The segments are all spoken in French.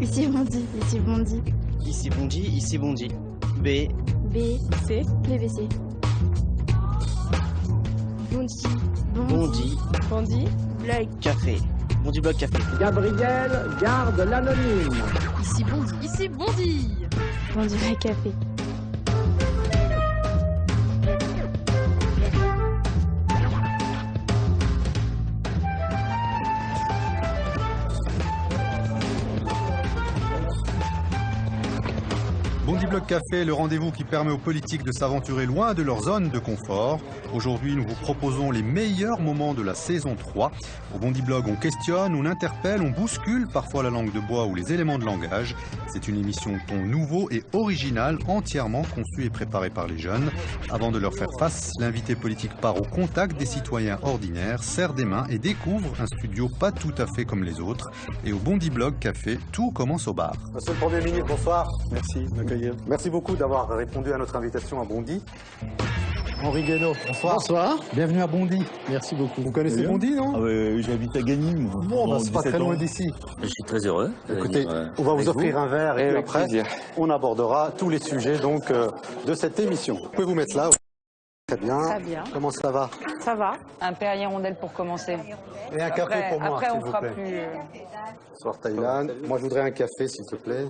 Ici Bondy, ici Bondy. Ici Bondy, ici Bondy. B. B. C. Les WC. Bondy. Bondy. Bondy. Blog. Café. Bondy Blog Café. Gabriel garde l'anonyme. Ici Bondy. Ici Bondy. Bondy Blog Café. Bondy Blog Café, le rendez-vous qui permet aux politiques de s'aventurer loin de leur zone de confort. Aujourd'hui, nous vous proposons les meilleurs moments de la saison 3. Au Bondy Blog, on questionne, on interpelle, on bouscule parfois la langue de bois ou les éléments de langage. C'est une émission ton nouveau et original, entièrement conçue et préparée par les jeunes. Avant de leur faire face, l'invité politique part au contact des citoyens ordinaires, serre des mains et découvre un studio pas tout à fait comme les autres. Et au Bondy Blog Café, tout commence au bar. Monsieur le Premier ministre, bonsoir. Merci de m'accueillir. Merci beaucoup d'avoir répondu à notre invitation à Bondy. Henri Guénaud, bonsoir. Bonsoir. Bienvenue à Bondy. Merci beaucoup. Vous connaissez Bondy, non? J'habite à Gagny, moi. Bon, c'est pas très loin d'ici. Je suis très heureux. Écoutez, on va vous offrir un verre et puis après, on abordera tous les sujets donc, de cette émission. Vous pouvez vous mettre là. Très bien. Très bien. Comment ça va? Ça va. Un pain à hirondelle pour commencer. Et un café pour moi, après s'il on vous fera plaît. plus. Bonsoir Thaïlande. Moi, je voudrais un café, s'il te plaît.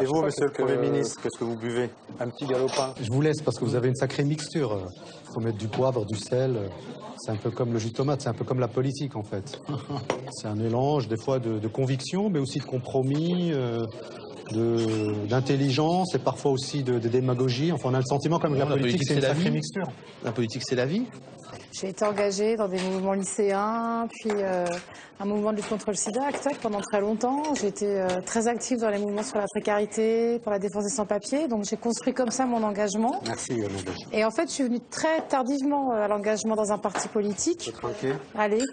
Et vous, monsieur le Premier ministre, qu'est-ce que vous buvez? Un petit galopin. Je vous laisse parce que vous avez une sacrée mixture. Il faut mettre du poivre, du sel. C'est un peu comme le jus de tomate, c'est un peu comme la politique en fait. C'est un mélange des fois de conviction, mais aussi de compromis, d'intelligence et parfois aussi de démagogie. Enfin, on a le sentiment comme que la politique, c'est une sacrée mixture. La politique, c'est la vie. J'ai été engagée dans des mouvements lycéens, puis un mouvement de lutte contre le sida, ACT UP, pendant très longtemps. J'ai été très active dans les mouvements sur la précarité, pour la défense des sans-papiers. Donc j'ai construit comme ça mon engagement. Merci, Nadège. Et en fait, je suis venue très tardivement à l'engagement dans un parti politique. Tranquille. Allez,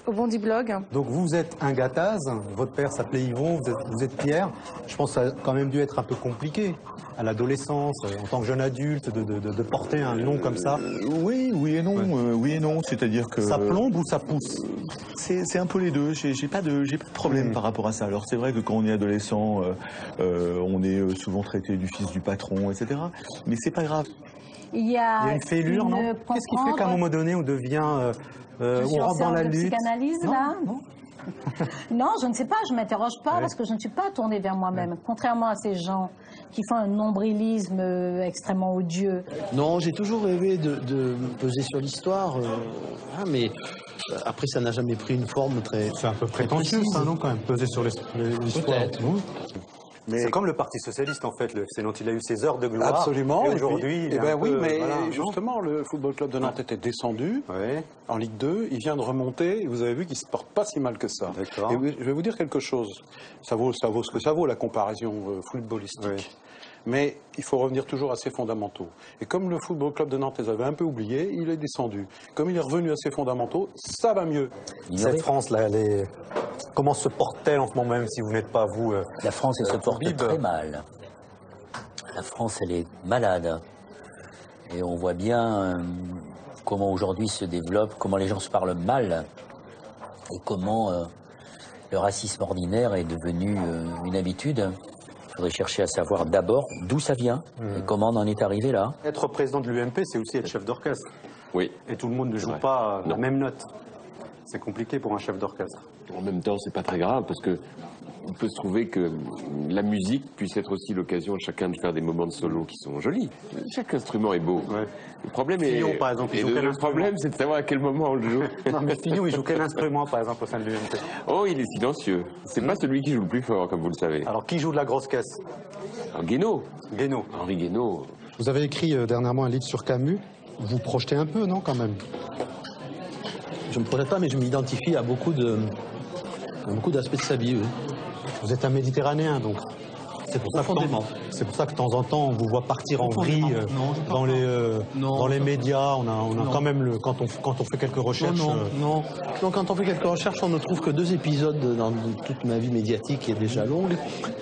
au Bondy Blog. Donc vous êtes un Gattaz, votre père s'appelait Yvon, vous êtes Pierre. Je pense que ça a quand même dû être un peu compliqué à l'adolescence, en tant que jeune adulte, de porter un nom comme ça. Oui et non. Oui et non. C'est-à-dire que Ça plombe ou ça pousse? c'est un peu les deux. J'ai pas de problème par rapport à ça. Alors c'est vrai que quand on est adolescent, on est souvent traité du fils du patron, etc. Mais c'est pas grave. Il y Il y a a une fêlure, non? Qu'est-ce qui fait qu'à un moment donné, on devient... on rentre dans la lutte? Psychanalyse, Non, là non. Non, je ne sais pas, je ne m'interroge pas Ouais. parce que je ne suis pas tournée vers moi-même. Contrairement à ces gens qui font un nombrilisme extrêmement odieux. Non, j'ai toujours rêvé de peser sur l'histoire, mais après ça n'a jamais pris une forme très... C'est un peu prétentieux, ça, non, quand même, peser sur l'histoire. Peut-être. Non. C'est comme le Parti Socialiste, en fait, c'est dont il a eu ses heures de gloire. Absolument. Et aujourd'hui, eh ben oui, mais voilà, justement, le Football Club de Nantes était descendu Ouais. en Ligue 2. Il vient de remonter. Et vous avez vu qu'il se porte pas si mal que ça. D'accord. Et je vais vous dire quelque chose. Ça vaut ce que ça vaut, la comparaison footballistique. Oui. Mais il faut revenir toujours à ses fondamentaux. Et comme le Football Club de Nantes les avait un peu oubliés, il est descendu. Comme il est revenu à ses fondamentaux, ça va mieux. Cette France, là, comment se porte-t-elle en ce moment, même si vous n'êtes pas, vous... La France, elle se porte Toubib. très mal. La France, elle est malade. Et on voit bien comment aujourd'hui se développe, comment les gens se parlent mal et comment le racisme ordinaire est devenu une habitude. Il faudrait chercher à savoir d'abord d'où ça vient et comment on en est arrivé là. Être président de l'UMP, c'est aussi être chef d'orchestre. Oui. Et tout le monde ne joue pas la même note. C'est compliqué pour un chef d'orchestre. En même temps, c'est pas très grave parce que il peut se trouver que la musique puisse être aussi l'occasion à chacun de faire des moments de solo qui sont jolis. Chaque instrument est beau. Ouais. Le problème Fillon, est, par exemple, il et joue le quel instrument problème, c'est de savoir à quel moment on le joue. Non, mais Fillon, il joue quel instrument, par exemple, au sein de l'UMP? Oh, il est silencieux. C'est pas celui qui joue le plus fort, comme vous le savez. Alors, qui joue de la grosse caisse? Guénaud. Guénaud. Henri Guénaud. Vous avez écrit dernièrement un livre sur Camus. Vous projetez un peu, non, quand même? Je ne me projette pas, mais je m'identifie à beaucoup d'aspects de sa vie. Oui. Vous êtes un Méditerranéen, donc. C'est pour ça que de temps en temps, on vous voit partir en vrille dans les médias. On a quand même, quand on fait quelques recherches... Non, quand on fait quelques recherches, on ne trouve que 2 épisodes dans toute ma vie médiatique, qui est déjà longue,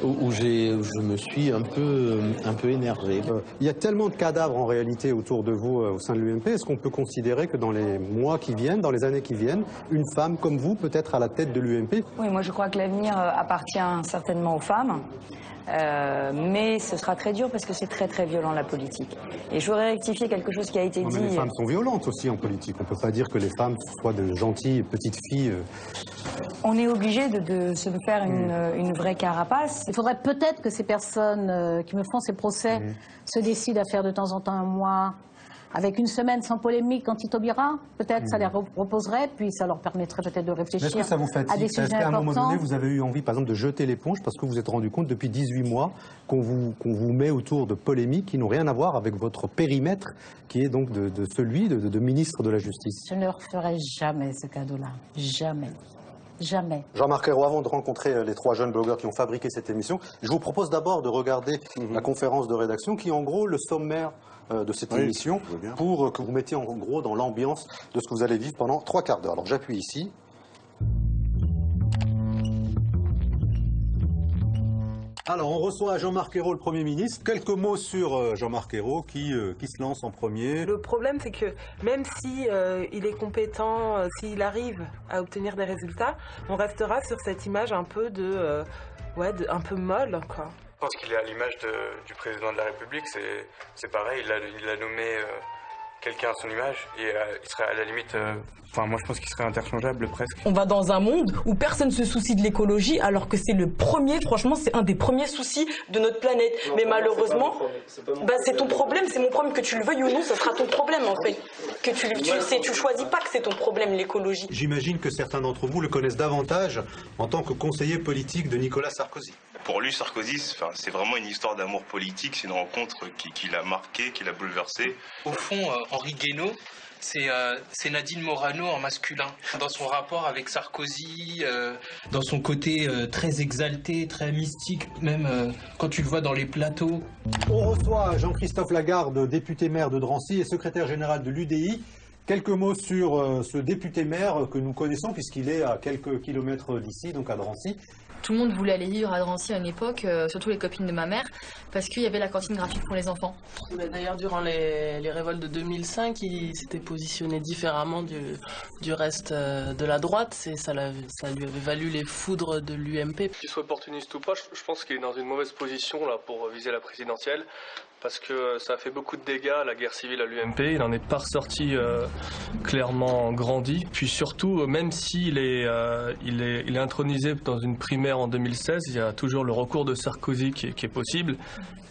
où je me suis un peu énervé. Il y a tellement de cadavres en réalité autour de vous au sein de l'UMP. Est-ce qu'on peut considérer que dans les mois qui viennent, dans les années qui viennent, une femme comme vous peut être à la tête de l'UMP? Oui, moi je crois que l'avenir appartient certainement aux femmes. Mais ce sera très dur parce que c'est très très violent la politique. Et je voudrais rectifier quelque chose qui a été dit. Mais les femmes sont violentes aussi en politique. On ne peut pas dire que les femmes soient de gentilles petites filles. On est obligé de se faire une vraie carapace. Il faudrait peut-être que ces personnes qui me font ces procès se décident à faire de temps en temps un mois avec une semaine sans polémique anti-Taubira. Peut-être ça les reposerait, puis ça leur permettrait peut-être de réfléchir Est-ce que ça vous fatigue? à des sujets Est-ce qu'à un moment importants. donné, vous avez eu envie, par exemple, de jeter l'éponge parce que vous vous êtes rendu compte depuis 18 mois qu'on vous met autour de polémiques qui n'ont rien à voir avec votre périmètre, qui est donc de celui de ministre de la Justice? Je ne leur ferai jamais ce cadeau-là. Jamais. Jamais. Jean-Marc Ayrault, avant de rencontrer les 3 jeunes blogueurs qui ont fabriqué cette émission, je vous propose d'abord de regarder la conférence de rédaction qui est en gros le sommaire de cette émission pour que vous mettiez en gros dans l'ambiance de ce que vous allez vivre pendant 3 quarts d'heure. Alors j'appuie ici. Alors on reçoit Jean-Marc Ayrault, le Premier ministre. Quelques mots sur Jean-Marc Ayrault qui se lance en premier. Le problème, c'est que même si il est compétent, s'il arrive à obtenir des résultats, on restera sur cette image un peu un peu molle, quoi. Je pense qu'il est à l'image du président de la République, c'est pareil, il a nommé quelqu'un à son image et il serait à la limite, moi je pense qu'il serait interchangeable presque. On va dans un monde où personne se soucie de l'écologie alors que c'est le premier, franchement c'est un des premiers soucis de notre planète. Non, mais malheureusement, c'est ton problème, c'est mon problème, que tu le veuilles ou non, ça sera ton problème en fait. Que tu choisis pas que c'est ton problème l'écologie. J'imagine que certains d'entre vous le connaissent davantage en tant que conseiller politique de Nicolas Sarkozy. Pour lui, Sarkozy, c'est vraiment une histoire d'amour politique, c'est une rencontre qui l'a marqué, qui l'a bouleversé. Au fond, Henri Guénaud, c'est Nadine Morano en masculin. Dans son rapport avec Sarkozy, dans son côté très exalté, très mystique, même quand tu le vois dans les plateaux. On reçoit Jean-Christophe Lagarde, député maire de Drancy et secrétaire général de l'UDI. Quelques mots sur ce député maire que nous connaissons puisqu'il est à quelques kilomètres d'ici, donc à Drancy. Tout le monde voulait aller vivre à Drancy à une époque, surtout les copines de ma mère, parce qu'il y avait la cantine gratuite pour les enfants. D'ailleurs, durant les révoltes de 2005, il s'était positionné différemment du reste de la droite. Ça lui avait valu les foudres de l'UMP. Qu'il soit opportuniste ou pas, je pense qu'il est dans une mauvaise position là, pour viser la présidentielle. Parce que ça a fait beaucoup de dégâts, la guerre civile à l'UMP. Il n'en est pas ressorti clairement grandi. Puis surtout, même s'il est intronisé dans une primaire en 2016, il y a toujours le recours de Sarkozy qui est possible.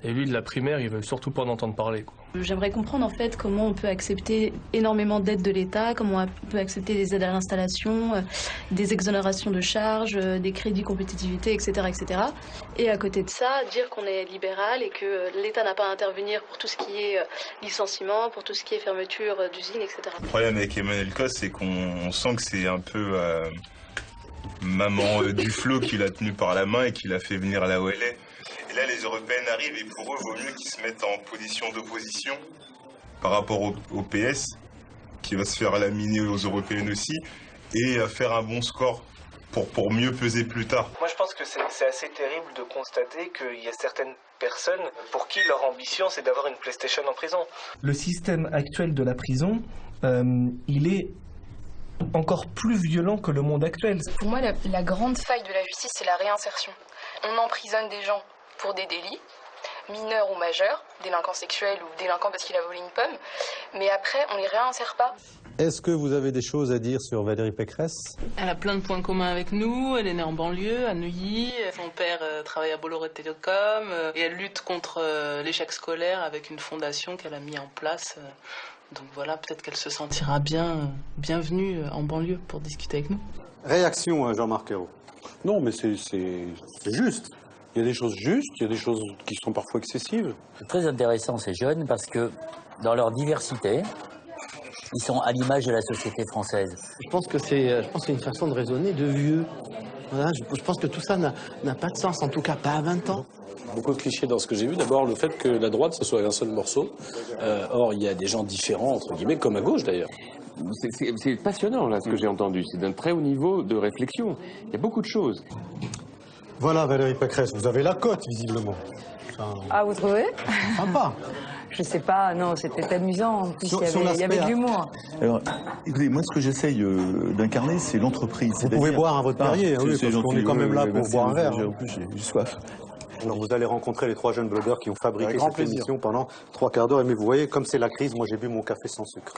Et lui, de la primaire, il veut surtout pas en entendre parler, quoi. J'aimerais comprendre en fait comment on peut accepter énormément d'aides de l'État, comment on peut accepter des aides à l'installation, des exonérations de charges, des crédits compétitivité, etc., etc. Et à côté de ça, dire qu'on est libéral et que l'État n'a pas à intervenir pour tout ce qui est licenciement, pour tout ce qui est fermeture d'usines, etc. Le problème avec Emmanuel Cos, c'est qu'on sent que c'est un peu maman Duflot qui l'a tenu par la main et qui l'a fait venir là où elle est. Et là, les Européennes arrivent et pour eux, il vaut mieux qu'ils se mettent en position d'opposition par rapport au PS, qui va se faire laminer aux Européennes aussi, et faire un bon score pour mieux peser plus tard. Moi, je pense que c'est assez terrible de constater qu'il y a certaines personnes pour qui leur ambition, c'est d'avoir une PlayStation en prison. Le système actuel de la prison, il est encore plus violent que le monde actuel. Pour moi, la grande faille de la justice, c'est la réinsertion. On emprisonne des gens pour des délits, mineurs ou majeurs, délinquants sexuels ou délinquants parce qu'il a volé une pomme, mais après, on les réinsère pas. Est-ce que vous avez des choses à dire sur Valérie Pécresse? Elle a plein de points communs avec nous. Elle est née en banlieue, à Neuilly. Son père travaille à Bolloré Télécom et elle lutte contre l'échec scolaire avec une fondation qu'elle a mis en place. Donc voilà, peut-être qu'elle se sentira bienvenue en banlieue pour discuter avec nous. Réaction, Jean-Marc Ayrault. Non, mais c'est juste. Il y a des choses justes, il y a des choses qui sont parfois excessives. C'est très intéressant ces jeunes parce que dans leur diversité, ils sont à l'image de la société française. Je pense que c'est une façon de raisonner de vieux. Voilà, je pense que tout ça n'a pas de sens, en tout cas pas à 20 ans. beaucoup de clichés dans ce que j'ai vu. D'abord, le fait que la droite, ce soit un seul morceau. Or, il y a des gens différents, entre guillemets, comme à gauche d'ailleurs. C'est passionnant, là, ce que j'ai entendu. C'est d'un très haut niveau de réflexion. Il y a beaucoup de choses. Voilà, Valérie Pécresse, vous avez la cote, visiblement. Ah, vous trouvez? Sympa. Je sais pas, non, c'était amusant. En plus, il y avait de l'humour. Alors, écoutez, moi, ce que j'essaye d'incarner, c'est l'entreprise. Vous pouvez boire un votre Perrier, oui, parce qu'on est quand même là pour boire un verre. En plus, j'ai soif. Alors, vous allez rencontrer les 3 jeunes blogueurs qui ont fabriqué cette émission pendant 3 quarts d'heure. Mais vous voyez, comme c'est la crise, moi j'ai bu mon café sans sucre.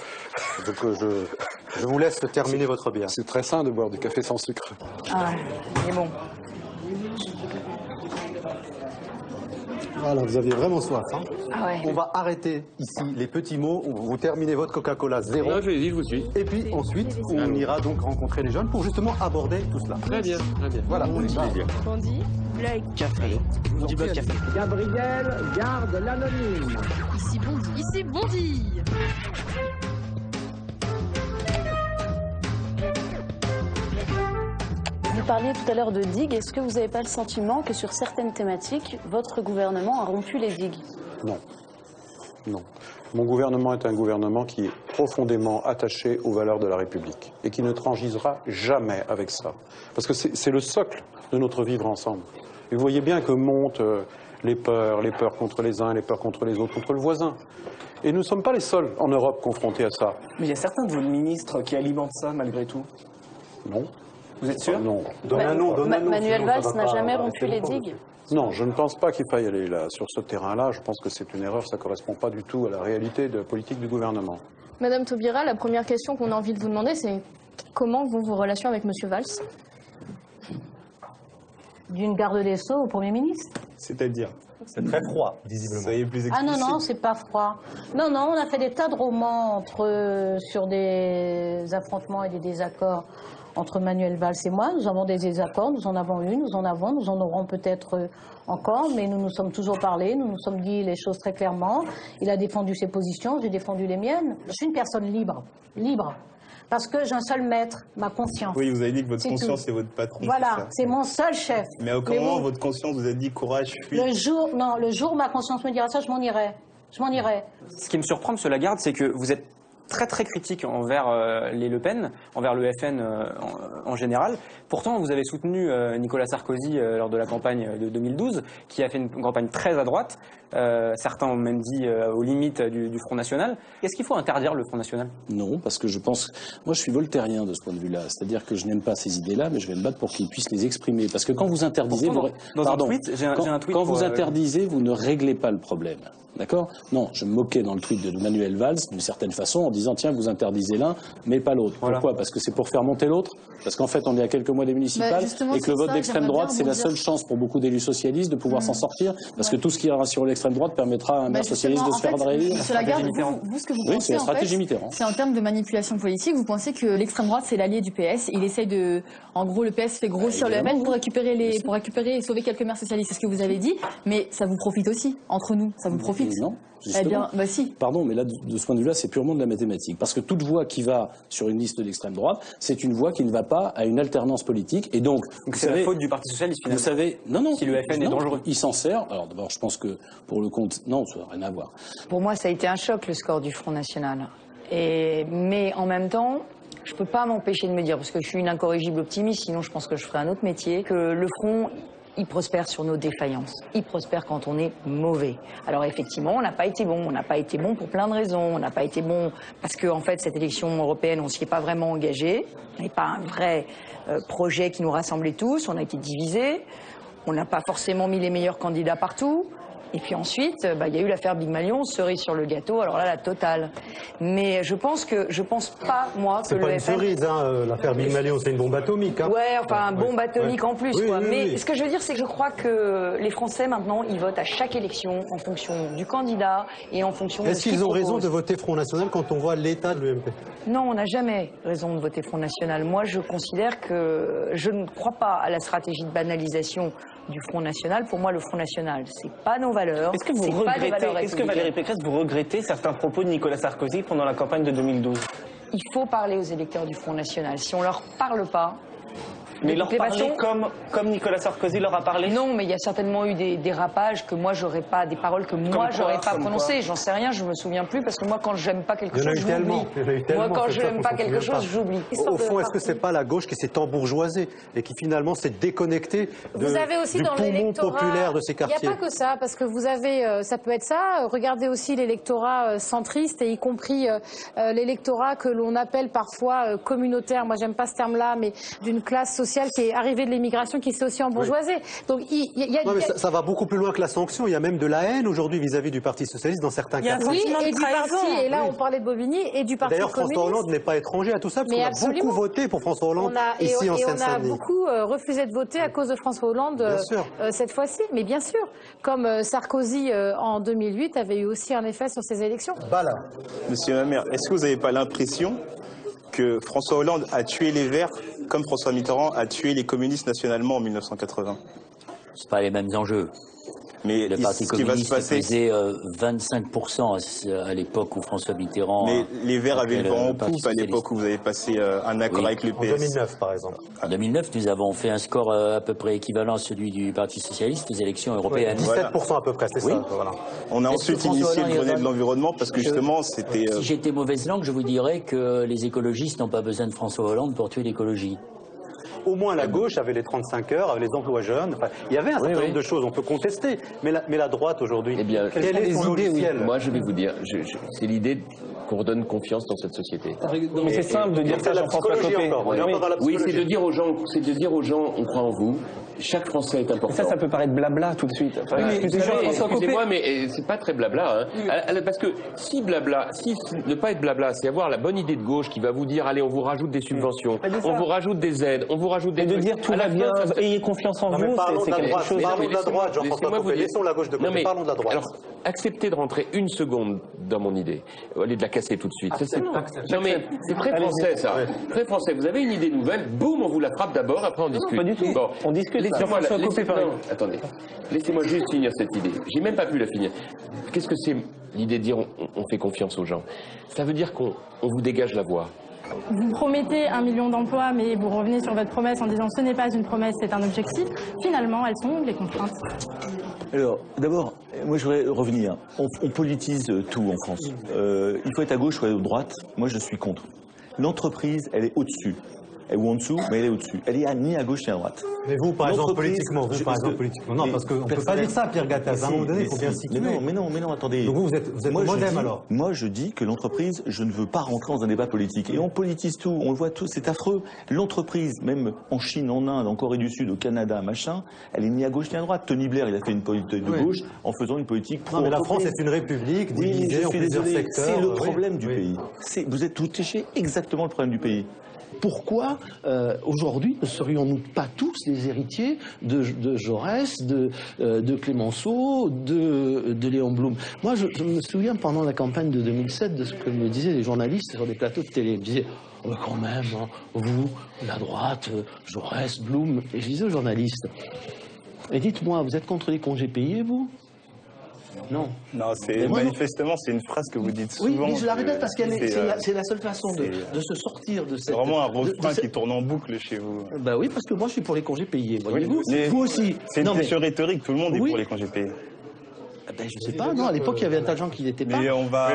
Donc je vous laisse terminer votre bière. C'est très sain de boire du café sans sucre. Ah, il est bon. Voilà, vous aviez vraiment soif. Hein. Ah ouais. On va arrêter ici les petits mots. Vous terminez votre Coca-Cola 0. Non, je vous suis. Et puis ensuite, on ira donc rencontrer les jeunes pour justement aborder tout cela. Très bien, très bien. Voilà, on y va. Bondy, Blake. Café. Du bon café. Gabriel garde l'anonyme. Ici Bondy. Ici Bondy. Vous parliez tout à l'heure de digues. Est-ce que vous n'avez pas le sentiment que sur certaines thématiques, votre gouvernement a rompu les digues? Non. Non. Mon gouvernement est un gouvernement qui est profondément attaché aux valeurs de la République et qui ne transigera jamais avec ça. Parce que c'est le socle de notre vivre ensemble. Et vous voyez bien que montent les peurs contre les uns, les peurs contre les autres, contre le voisin. Et nous ne sommes pas les seuls en Europe confrontés à ça. Mais il y a certains de vos ministres qui alimentent ça malgré tout. Non. Vous êtes sûr? Non. Manuel Valls n'a jamais rompu les digues? Non, je ne pense pas qu'il faille aller là, sur ce terrain-là. Je pense que c'est une erreur, ça ne correspond pas du tout à la réalité de la politique du gouvernement. Madame Taubira, la première question qu'on a envie de vous demander, c'est comment vont vos relations avec Monsieur Valls? D'une garde des Sceaux au Premier ministre. C'est-à-dire? C'est très froid, visiblement. Soyez plus explicite. Ah non, c'est pas froid. Non, on a fait des tas de romans sur des affrontements et des désaccords entre Manuel Valls et moi. Nous avons des désaccords, nous en avons eu, nous en aurons peut-être encore, mais nous nous sommes toujours parlé, nous nous sommes dit les choses très clairement. Il a défendu ses positions, j'ai défendu les miennes. Je suis une personne libre. Parce que j'ai un seul maître, ma conscience. Oui, vous avez dit que votre conscience est votre patron. Voilà, c'est mon seul chef. Mais au moment votre conscience vous a dit courage, fuis. Le jour où ma conscience me dira ça, je m'en irai. Ce qui me surprend, M. Lagarde, c'est que vous êtes très très critique envers les Le Pen, envers le FN en général. Pourtant, vous avez soutenu Nicolas Sarkozy lors de la campagne de 2012, qui a fait une campagne très à droite. Certains ont même dit aux limites du Front National. Est-ce qu'il faut interdire le Front National? Non, parce que je pense... Moi, je suis voltairien de ce point de vue-là. C'est-à-dire que je n'aime pas ces idées-là, mais je vais me battre pour qu'ils puissent les exprimer. Parce que quand vous interdisez... Quand vous interdisez, vous ne réglez pas le problème. D'accord? Non, je me moquais dans le tweet de Manuel Valls, d'une certaine façon, en disant, tiens, vous interdisez l'un, mais pas l'autre. Voilà. Pourquoi? Parce que c'est pour faire monter l'autre? Parce qu'en fait, on est à quelques mois des municipales, et que le vote d'extrême droite, c'est la seule chance pour beaucoup d'élus socialistes de pouvoir s'en sortir, parce que tout ce qui ira sur l'extrême droite permettra à un maire socialiste de se faire réélire. Monsieur Lagarde, vous, ce que vous pensez, c'est la stratégie Mitterrand. C'est en termes de manipulation politique, vous pensez que l'extrême droite, c'est l'allié du PS, il essaye de... En gros, le PS fait grossir le FN pour récupérer et sauver quelques maires socialistes, c'est ce que vous avez dit, mais ça vous profite aussi, entre nous, ça vous profite. Non. Eh bien, bah si. Pardon, mais là, de ce point de vue-là, c'est purement de la mathématique. Parce que toute voix qui va sur une liste d'extrême droite, c'est une voix qui ne va pas à une alternance politique. Et donc c'est la faute du Parti Socialiste, finalement. Vous savez, non, si le FN est dangereux. Il s'en sert. Alors d'abord, je pense que pour le compte, non, ça n'a rien à voir. Pour moi, ça a été un choc, le score du Front National. Mais en même temps, je ne peux pas m'empêcher de me dire, parce que je suis une incorrigible optimiste, sinon je pense que je ferais un autre métier, que le Front... il prospère sur nos défaillances. Il prospère quand on est mauvais. Alors effectivement, on n'a pas été bon. On n'a pas été bon pour plein de raisons. On n'a pas été bon parce que, en fait, cette élection européenne, on s'y est pas vraiment engagé. On n'avait pas un vrai projet qui nous rassemblait tous. On a été divisés. On n'a pas forcément mis les meilleurs candidats partout. Et puis ensuite, il y a eu l'affaire Big Malion, cerise sur le gâteau, alors là, la totale. Mais je pense pas, moi, que le FN... C'est pas une cerise, hein, l'affaire Big Malion, c'est une bombe atomique. Hein. Ouais, enfin, bombe atomique en plus, quoi. Mais oui. Ce que je veux dire, c'est que je crois que les Français, maintenant, ils votent à chaque élection en fonction du candidat et en fonction de ce qu'il Est-ce qu'ils ont propose. raison de voter Front National quand on voit l'état de l'UMP? Non, on n'a jamais raison de voter Front National. Moi, je considère que je ne crois pas à la stratégie de banalisation du Front National. Pour moi, le Front National, c'est pas nos valeurs. Est-ce que Valérie Pécresse, vous regrettez certains propos de Nicolas Sarkozy pendant la campagne de 2012? Il faut parler aux électeurs du Front National. Si on leur parle pas, Mais leur parler comme Nicolas Sarkozy leur a parlé? Non, mais il y a certainement eu des dérapages que moi j'aurais pas, des paroles que moi j'aurais pas prononcées. J'en sais rien, je me souviens plus parce que moi quand j'aime pas quelque chose, j'oublie. Moi quand je n'aime pas quelque chose, j'oublie. Au fond, est-ce que c'est pas la gauche qui s'est embourgeoisée et qui finalement s'est déconnectée du poumon populaire de ces quartiers? Il n'y a pas que ça, parce que vous avez, ça peut être ça. Regardez aussi l'électorat centriste et y compris l'électorat que l'on appelle parfois communautaire. Moi, j'aime pas ce terme-là, mais d'une classe sociale qui est arrivée de l'immigration, qui s'est aussi embourgeoisée. Donc, mais ça va beaucoup plus loin que la sanction. Il y a même de la haine aujourd'hui vis-à-vis du Parti socialiste dans certains quartiers. Oui, et du parti. Et là, on parlait de Bobigny et du Parti communiste. D'ailleurs, François Hollande n'est pas étranger à tout ça, parce qu'on a beaucoup voté pour François Hollande ici en Seine-Saint-Denis. On a beaucoup refusé de voter à cause de François Hollande cette fois-ci, mais bien sûr, comme Sarkozy en 2008 avait eu aussi un effet sur ces élections. Monsieur Mamère, est-ce que vous n'avez pas l'impression que François Hollande a tué les Verts comme François Mitterrand a tué les communistes nationalement en 1980? C'est pas les mêmes enjeux. Mais le Parti communiste faisait 25% à l'époque où François Mitterrand... Mais les Verts avaient le vent en poupe à l'époque où vous avez passé un accord avec le PS. En 2009, par exemple. En 2009, nous avons fait un score à peu près équivalent à celui du Parti socialiste aux élections européennes. 17% à peu près, c'est ça. Voilà. On a ensuite initié le Grenelle de l'environnement parce que justement, c'était... Si j'étais mauvaise langue, je vous dirais que les écologistes n'ont pas besoin de François Hollande pour tuer l'écologie. Au moins la gauche avait les 35 heures, avait les emplois jeunes. Enfin, il y avait un certain nombre de choses, on peut contester. Mais la droite aujourd'hui, quelle est son logiciel? Moi, je vais vous dire, c'est l'idée qu'on redonne confiance dans cette société. Mais c'est simple de dire ça, Jean-François Copé. Oui, c'est de dire aux gens, on croit en vous. Chaque Français est important. Ça peut paraître blabla tout de suite. Enfin, excusez-moi, mais c'est pas très blabla. Hein. Parce que si ne pas être blabla, c'est avoir la bonne idée de gauche qui va vous dire, allez, on vous rajoute des subventions, on vous rajoute des aides, on vous rajoute des trucs. De dire tout va bien, ayez confiance en vous, c'est quelque chose. Parlons de la droite, Jean-François Copé. Laissons la gauche de côté, parlons de la droite. Alors, acceptez de rentrer une seconde dans mon idée, au lieu de la casser tout de suite. Non mais c'est très français ça. Très français. Vous avez une idée nouvelle, boum, on vous la frappe d'abord, après on discute. Pas du tout. Bon, on discute. Attendez, laissez-moi juste finir cette idée. J'ai même pas pu la finir. Qu'est-ce que c'est l'idée de dire on fait confiance aux gens? Ça veut dire qu'on vous dégage la voie. Vous promettez 1 million d'emplois, mais vous revenez sur votre promesse en disant ce n'est pas une promesse, c'est un objectif. Finalement, elles sont les contraintes. Alors, d'abord, moi je voudrais revenir. On politise tout en France. Il faut être à gauche ou à droite. Moi je suis contre. L'entreprise, elle est au-dessus. Ou en dessous, mais elle est au-dessus. Elle est ni à gauche ni à droite. Mais vous, par exemple, politiquement, non, parce qu'on ne peut pas dire ça, Pierre Gattaz. À un moment donné, il faut bien situer. Mais non, attendez. Donc vous êtes au modem, alors. Moi, je dis que l'entreprise, je ne veux pas rentrer dans un débat politique. Et on politise tout, on le voit tout, c'est affreux. L'entreprise, même en Chine, en Inde, en Corée du Sud, au Canada, machin, elle est ni à gauche ni à droite. Tony Blair, il a fait une politique de gauche en faisant une politique pro. Non, mais la France est une république divisée en plusieurs secteurs. C'est le problème du pays. Vous êtes touché exactement le problème du pays. Pourquoi aujourd'hui ne serions-nous pas tous les héritiers de Jaurès, de Clémenceau, de Léon Blum? Moi, je me souviens pendant la campagne de 2007 de ce que me disaient les journalistes sur des plateaux de télé. Ils me disaient oh, quand même, hein, vous, la droite, Jaurès, Blum. Et je disais aux journalistes, et dites-moi, vous êtes contre les congés payés, vous? Non. Non, manifestement, c'est une phrase que vous dites souvent. Oui, mais je la répète parce que c'est la seule façon de se sortir de cette... C'est vraiment un refrain qui tourne en boucle chez vous. Bah oui, parce que moi, je suis pour les congés payés, voyez-vous. Vous aussi. C'est une question rhétorique, tout le monde est pour les congés payés. Ben, je sais pas, non, à l'époque, il y avait un tas de gens qui n'étaient pas. Mais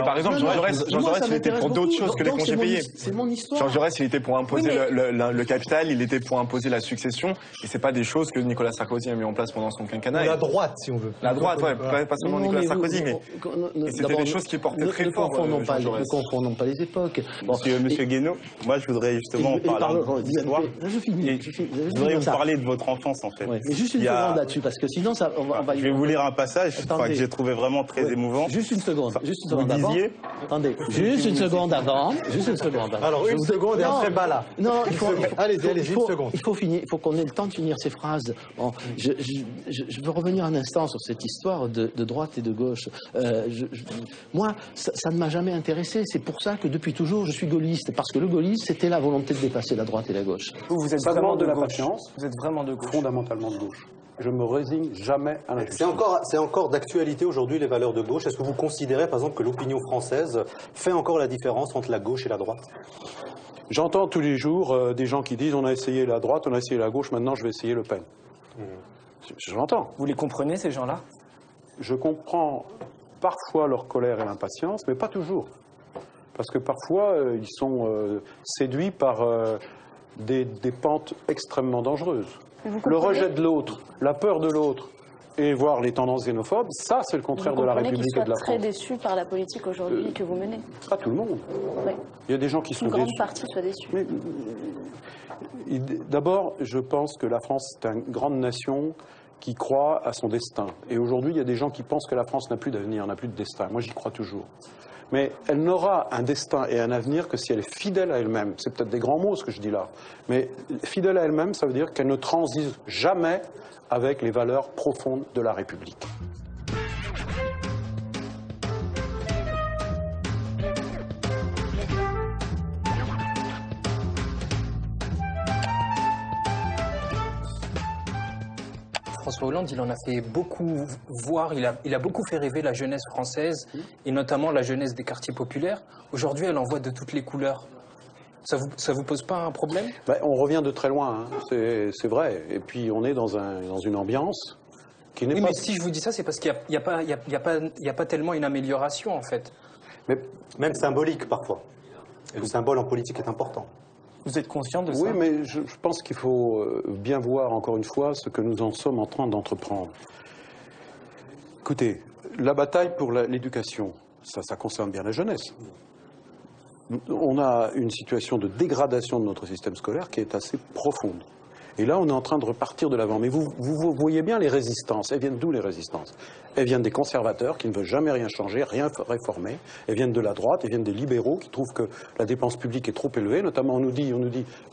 par exemple, Jean Jaurès, il était pour d'autres choses que les congés payés. C'est mon histoire. Jean Jaurès, il était pour imposer le capital, il était pour imposer la succession, et c'est pas des choses que Nicolas Sarkozy a mis en place pendant son quinquennat. La droite, si on veut. La droite, ouais, pas seulement Nicolas Sarkozy, mais c'était des choses qui portaient très fort. Ne confondons pas les époques. Monsieur Guénaud, moi, je voudrais justement parler d'histoire. Je voudrais vous parler de votre enfance, en fait. Mais juste une seconde là-dessus, parce que sinon, on va... Je vais vous lire un passage que j'ai trouvé vraiment très émouvant. Juste une seconde. Vous disiez... Attendez, juste une seconde avant. Alors, une seconde et après Bala. Non, allez-y, une seconde. Il faut qu'on ait le temps de finir ces phrases. Bon, je veux revenir un instant sur cette histoire de droite et de gauche. Moi, ça ne m'a jamais intéressé. C'est pour ça que depuis toujours, je suis gaulliste. Parce que le gaullisme, c'était la volonté de dépasser la droite et la gauche. Vous êtes vraiment de la patience. Vous êtes vraiment de gauche. Fondamentalement de gauche. Je me résigne jamais à l'injustice. C'est encore d'actualité aujourd'hui, les valeurs de gauche. Est-ce que vous considérez, par exemple, que l'opinion française fait encore la différence entre la gauche et la droite? J'entends tous les jours des gens qui disent on a essayé la droite, on a essayé la gauche, maintenant je vais essayer Le Pen. Je l'entends. Vous les comprenez, ces gens-là? Je comprends parfois leur colère et l'impatience, mais pas toujours. Parce que parfois, ils sont séduits par des pentes extrêmement dangereuses. Le rejet de l'autre, la peur de l'autre, et voir les tendances xénophobes, ça c'est le contraire de la République et de la France. Vous comprenez qu'ils soient très déçus par la politique aujourd'hui que vous menez? Pas tout le monde. Oui. Il y a des gens qui sont déçus. Une grande partie soit déçue. D'abord, je pense que la France est une grande nation qui croit à son destin. Et aujourd'hui, il y a des gens qui pensent que la France n'a plus d'avenir, n'a plus de destin. Moi, j'y crois toujours. Mais elle n'aura un destin et un avenir que si elle est fidèle à elle-même. C'est peut-être des grands mots ce que je dis là. Mais fidèle à elle-même, ça veut dire qu'elle ne transige jamais avec les valeurs profondes de la République. François Hollande, il en a fait beaucoup voir, il a beaucoup fait rêver la jeunesse française, et notamment la jeunesse des quartiers populaires. Aujourd'hui, elle en voit de toutes les couleurs. Ça vous pose pas un problème? On revient de très loin, hein. C'est vrai. Et puis on est dans une ambiance qui n'est pas... mais si je vous dis ça, c'est parce qu'il n'y a pas tellement une amélioration, en fait. Mais même symbolique, parfois. Et le symbole en politique est important. Vous êtes conscient de ça? Oui, mais je pense qu'il faut bien voir, encore une fois, ce que nous en sommes en train d'entreprendre. Écoutez, la bataille pour l'éducation, ça concerne bien la jeunesse. On a une situation de dégradation de notre système scolaire qui est assez profonde. Et là, on est en train de repartir de l'avant. Mais vous voyez bien les résistances. Elles viennent d'où, les résistances? Elles viennent des conservateurs qui ne veulent jamais rien changer, rien réformer. Elles viennent de la droite, elles viennent des libéraux qui trouvent que la dépense publique est trop élevée. Notamment, on nous dit,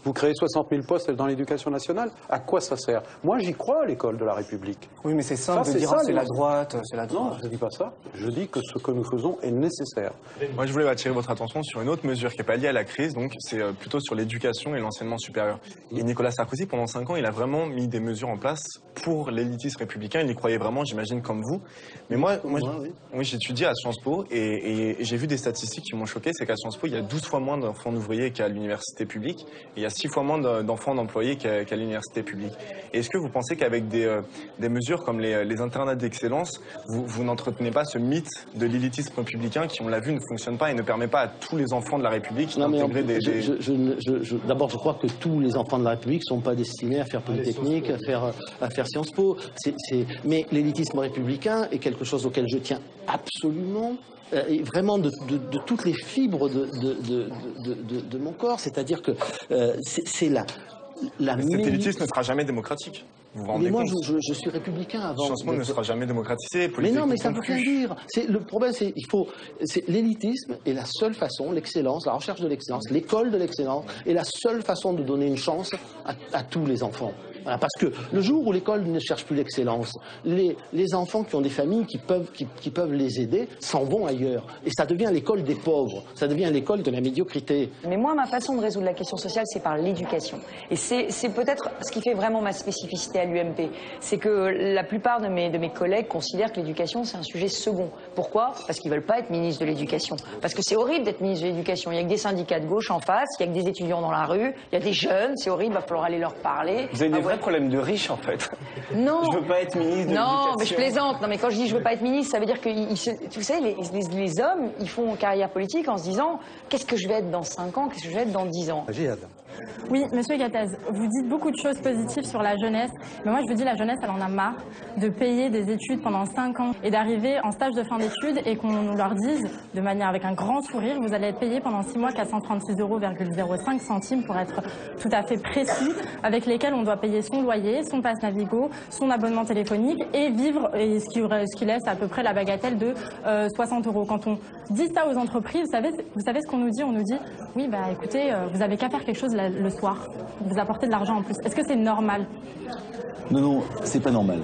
vous créez 60 000 postes dans l'éducation nationale. À quoi ça sert? Moi, j'y crois à l'école de la République. Oui, mais c'est simple de dire c'est la droite, c'est la droite. Non, je ne dis pas ça. Je dis que ce que nous faisons est nécessaire. Moi, je voulais attirer votre attention sur une autre mesure qui n'est pas liée à la crise, donc c'est plutôt sur l'éducation et l'enseignement supérieur. Et Nicolas Sarkozy, pendant 5 ans, il a vraiment mis des mesures en place pour l'élitisme républicain. Il y croyait vraiment, j'imagine, comme vous. Mais moi j'ai étudié à Sciences Po et j'ai vu des statistiques qui m'ont choqué. C'est qu'à Sciences Po, il y a 12 fois moins d'enfants ouvriers qu'à l'université publique. Et il y a 6 fois moins d'enfants d'employés qu'à l'université publique. Et est-ce que vous pensez qu'avec des mesures comme les internats d'excellence, vous n'entretenez pas ce mythe de l'élitisme républicain qui, on l'a vu, ne fonctionne pas et ne permet pas à tous les enfants de la République d'intégrer des... D'abord, je crois que tous les enfants de la République ne sont pas destinés à faire Polytechnique, à faire Sciences Po. Mais l'élitisme républicain est quelque chose auquel je tiens absolument, et vraiment de toutes les fibres de mon corps. C'est-à-dire que c'est cet élitisme ne sera jamais démocratique. Vous vous rendez mais moi, compte? je suis républicain avant. Sciences Po ne sera jamais démocratisé. Mais non, mais ça ne veut rien dire. Le problème, c'est l'élitisme est la seule façon, l'excellence, la recherche de l'excellence, l'école de l'excellence est la seule façon de donner une chance à tous les enfants. Voilà, parce que le jour où l'école ne cherche plus l'excellence, les enfants qui ont des familles qui peuvent les aider s'en vont ailleurs. Et ça devient l'école des pauvres, ça devient l'école de la médiocrité. Mais moi, ma façon de résoudre la question sociale, c'est par l'éducation. Et c'est peut-être ce qui fait vraiment ma spécificité à l'UMP. C'est que la plupart de mes collègues considèrent que l'éducation, c'est un sujet second. Pourquoi? Parce qu'ils ne veulent pas être ministre de l'éducation. Parce que c'est horrible d'être ministre de l'éducation. Il n'y a que des syndicats de gauche en face, il n'y a que des étudiants dans la rue, il y a des jeunes, c'est horrible, il va falloir aller leur parler. Vous avez des vrais problèmes de riches, en fait. Non. Je veux pas être ministre de l'éducation. Non, mais je plaisante. Non, mais quand je dis je veux pas être ministre, ça veut dire que, tu sais, les hommes, ils font carrière politique en se disant qu'est-ce que je vais être dans 5 ans, qu'est-ce que je vais être dans 10 ans. Oui, monsieur Gattaz, vous dites beaucoup de choses positives sur la jeunesse, mais moi je vous dis la jeunesse, elle en a marre de payer des études pendant 5 ans et d'arriver en stage de fin d'études et qu'on leur dise, de manière avec un grand sourire, vous allez être payé pendant 6 mois 436,05 €, pour être tout à fait précis, avec lesquels on doit payer son loyer, son pass Navigo, son abonnement téléphonique et vivre, et ce qui laisse à peu près la bagatelle de 60 €. Quand on dit ça aux entreprises, vous savez ce qu'on nous dit? On nous dit, oui, bah écoutez, vous avez qu'à faire quelque chose le soir, vous apportez de l'argent en plus. Est-ce que c'est normal? Non, c'est pas normal.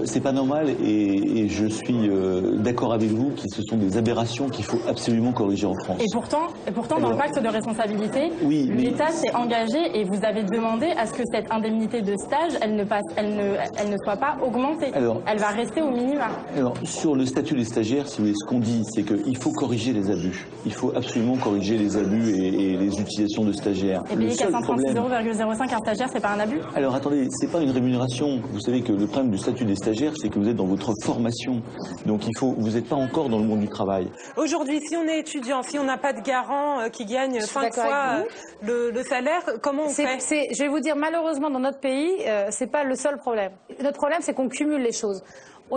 C'est pas normal et je suis d'accord avec vous que ce sont des aberrations qu'il faut absolument corriger en France. Et pourtant dans le pacte de responsabilité, oui, l'État s'est engagé et vous avez demandé à ce que cette indemnité de stage, elle ne soit pas augmentée. Elle va rester au minimum. Alors, sur le statut des stagiaires, si vous voulez, ce qu'on dit, c'est qu'il faut corriger les abus. Il faut absolument corriger les abus et les utilisations de stagiaires. Et payer 436,05 un stagiaire, c'est pas un abus? Alors attendez, c'est pas une rémunération. Vous savez que le problème du statut des stagiaires, c'est que vous êtes dans votre formation. Donc vous n'êtes pas encore dans le monde du travail. Aujourd'hui, si on est étudiant, si on n'a pas de garant qui gagne 5 fois le salaire, comment on fait? Je vais vous dire, malheureusement, dans notre pays, c'est pas le seul problème. Notre problème, c'est qu'on cumule les choses.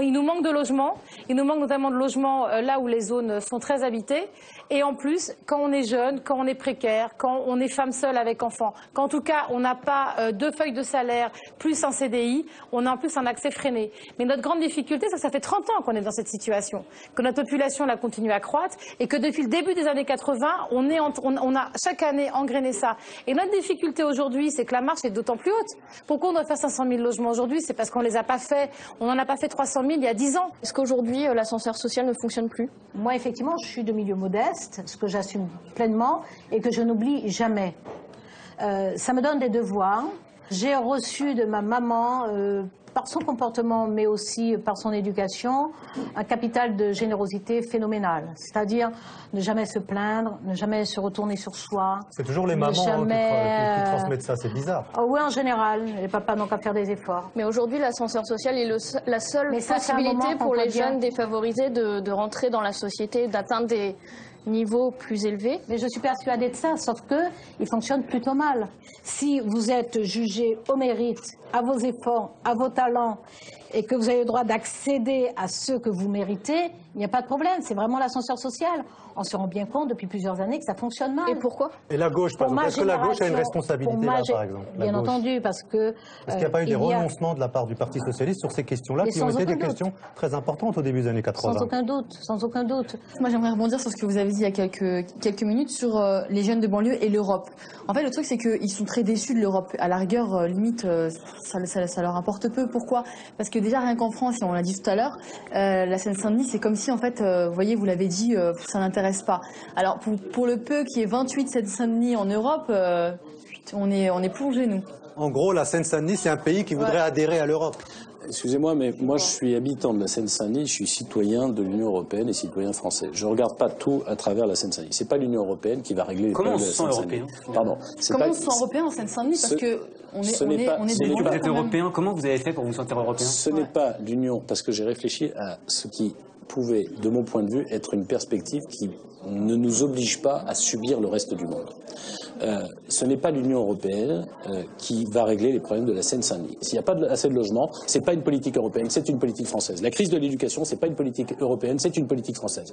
Il nous manque de logements, il nous manque notamment de logements là où les zones sont très habitées. Et en plus, quand on est jeune, quand on est précaire, quand on est femme seule avec enfant, quand en tout cas on n'a pas 2 feuilles de salaire plus un CDI, on a en plus un accès freiné. Mais notre grande difficulté, c'est que ça fait 30 ans qu'on est dans cette situation, que notre population la continue à croître et que depuis le début des années 80, on a chaque année engrainé ça. Et notre difficulté aujourd'hui, c'est que la marche est d'autant plus haute. Pourquoi on doit faire 500 000 logements aujourd'hui? C'est parce qu'on les a pas fait. On n'en a pas fait 300 000 il y a 10 ans. Est-ce qu'aujourd'hui, l'ascenseur social ne fonctionne plus? Moi, effectivement, je suis de milieu modeste, ce que j'assume pleinement et que je n'oublie jamais. Ça me donne des devoirs. J'ai reçu de ma maman, par son comportement, mais aussi par son éducation, un capital de générosité phénoménal. C'est-à-dire ne jamais se plaindre, ne jamais se retourner sur soi. C'est toujours les mamans qui transmettent ça, c'est bizarre. Oui, en général. Les papas n'ont qu'à faire des efforts. Mais aujourd'hui, l'ascenseur social est la seule possibilité pour les jeunes défavorisés de rentrer dans la société, d'atteindre des niveaux plus élevés. Mais je suis persuadée de ça, sauf que il fonctionne plutôt mal. Si vous êtes jugé au mérite, à vos efforts, à vos talents, et que vous avez le droit d'accéder à ce que vous méritez, il n'y a pas de problème. C'est vraiment l'ascenseur social. On se rend bien compte depuis plusieurs années que ça fonctionne mal. Et pourquoi? Et la gauche, par exemple, est-ce que la gauche a une responsabilité là, par exemple? Bien entendu, parce que... Est-ce qu'il n'y a pas eu des renoncements de la part du Parti socialiste sur ces questions-là, qui ont été des questions très importantes au début des années 80? Sans aucun doute, sans aucun doute. Moi, j'aimerais rebondir sur ce que vous avez dit il y a quelques minutes sur les jeunes de banlieue et l'Europe. En fait, le truc, c'est qu'ils sont très déçus de l'Europe. À la rigueur, limite, ça leur importe peu. Pourquoi? Parce que déjà, rien qu'en France, et on l'a dit tout à l'heure, la Seine-Saint-Denis, c'est comme si, en fait, vous voyez, vous l'avez dit, ça n'intéresse pas. Alors, pour le peu qui est 28 Seine-Saint-Denis en Europe, on est plongé, nous. En gros, la Seine-Saint-Denis, c'est un pays qui voudrait adhérer à l'Europe. Excusez-moi, mais moi je suis habitant de la Seine-Saint-Denis, je suis citoyen de l'Union européenne et citoyen français. Je ne regarde pas tout à travers la Seine-Saint-Denis. C'est pas l'Union européenne qui va régler les problèmes de la Seine-Saint-Denis. Pardon. Comment on se sent européen en Seine-Saint-Denis? Parce que on est vous êtes européen, comment vous avez fait pour vous sentir européen? Ce n'est pas l'Union, parce que j'ai réfléchi à ce qui pouvait, de mon point de vue, être une perspective qui ne nous oblige pas à subir le reste du monde. Ce n'est pas l'Union européenne qui va régler les problèmes de la Seine-Saint-Denis. S'il n'y a pas assez de logements, c'est pas une politique européenne, c'est une politique française. La crise de l'éducation, c'est pas une politique européenne, c'est une politique française.